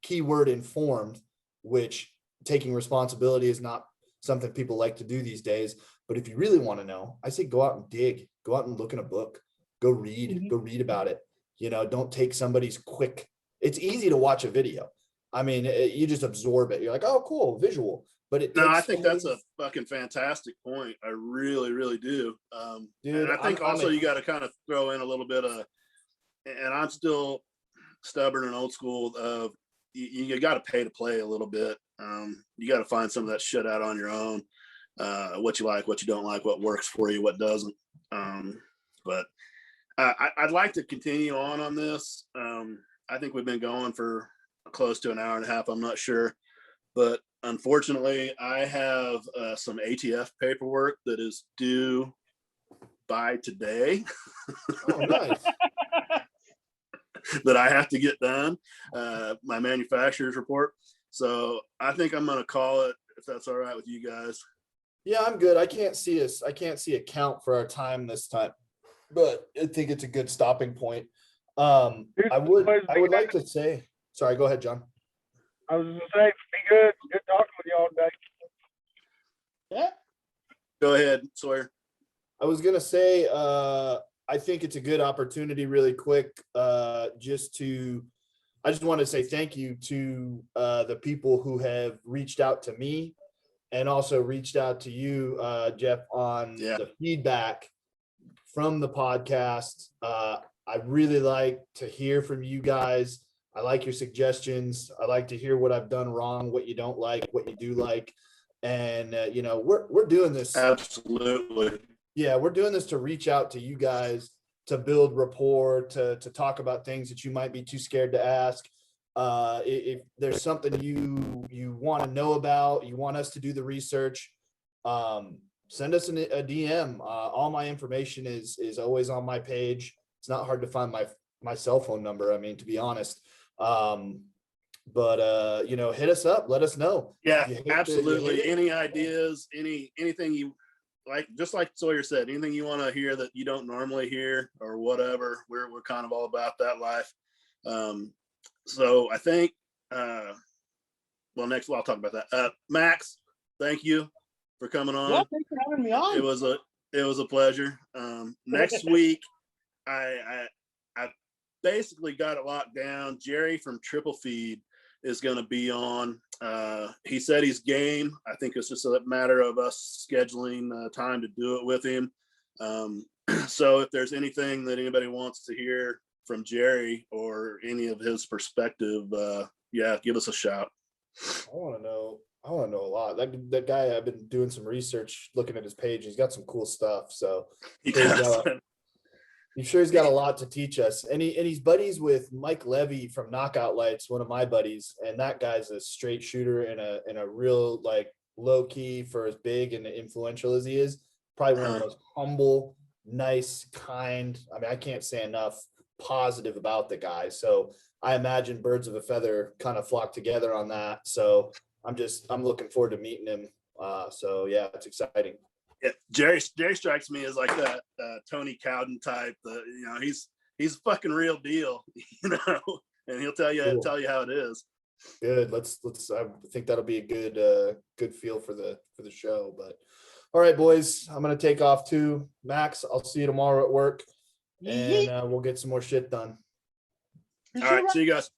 keyword informed, which taking responsibility is not something people like to do these days. But if you really want to know, I say go out and dig, go out and look in a book, go read about it. Don't take somebody's quick. It's easy to watch a video. I mean, you just absorb it. You're like, oh, cool, visual. But I think that's a fucking fantastic point. I really, really do. Dude, and I think you got to kind of throw in a little bit of, and I'm still stubborn and old school of, you got to pay to play a little bit. You got to find some of that shit out on your own. What you like, what you don't like, what works for you, what doesn't. But I'd like to continue on this. I think we've been going for close to an hour and a half. I'm not sure, but unfortunately, I have some ATF paperwork that is due by today. Oh, nice. That I have to get done, my manufacturer's report. So I think I'm going to call it, if that's all right with you guys. Yeah, I'm good. I can't see a count for our time this time, but I think it's a good stopping point. I would like to say, sorry, go ahead, John. I was going to say, be good. Good talking with y'all today. Yeah. Go ahead, Sawyer. I was going to say, I think it's a good opportunity really quick. I just want to say thank you to the people who have reached out to me and also reached out to you, Jeff, on the feedback from the podcast. I really like to hear from you guys. I like your suggestions. I like to hear what I've done wrong, what you don't like, what you do like. And, we're doing this. Absolutely. Yeah, we're doing this to reach out to you guys, to build rapport, to talk about things that you might be too scared to ask. If there's something you want to know about, you want us to do the research, send us a DM. All my information is always on my page. It's not hard to find my cell phone number. I mean, to be honest. But hit us up, let us know. Yeah, absolutely. Any ideas, anything just like Sawyer said, anything you want to hear that you don't normally hear or whatever, we're kind of all about that life. So I think, next I'll talk about that. Max, thank you for coming on. Yeah, thanks for having me on. It was a pleasure. Next week, I basically got it locked down. Jerry from Triple Feed is going to be on. He said he's game. I think it's just a matter of us scheduling time to do it with him. So if there's anything that anybody wants to hear from Jerry or any of his perspective, give us a shout. I want to know a lot. That guy, I've been doing some research, looking at his page. He's got some cool stuff. So I'm sure he's got a lot to teach us. And he's buddies with Mike Levy from Knockout Lights, one of my buddies. And that guy's a straight shooter and a real like low key for as big and influential as he is. Probably one of the most humble, nice, kind. I mean, I can't say enough positive about the guy. So I imagine birds of a feather kind of flock together on that. So I'm looking forward to meeting him. So yeah, it's exciting. Yeah, Jerry strikes me as like that Tony Cowden type. He's a fucking real deal, and he'll tell you how it is. Good. Let's. I think that'll be a good feel for the show. But all right, boys, I'm gonna take off too. Max, I'll see you tomorrow at work, and we'll get some more shit done. All right, see you guys.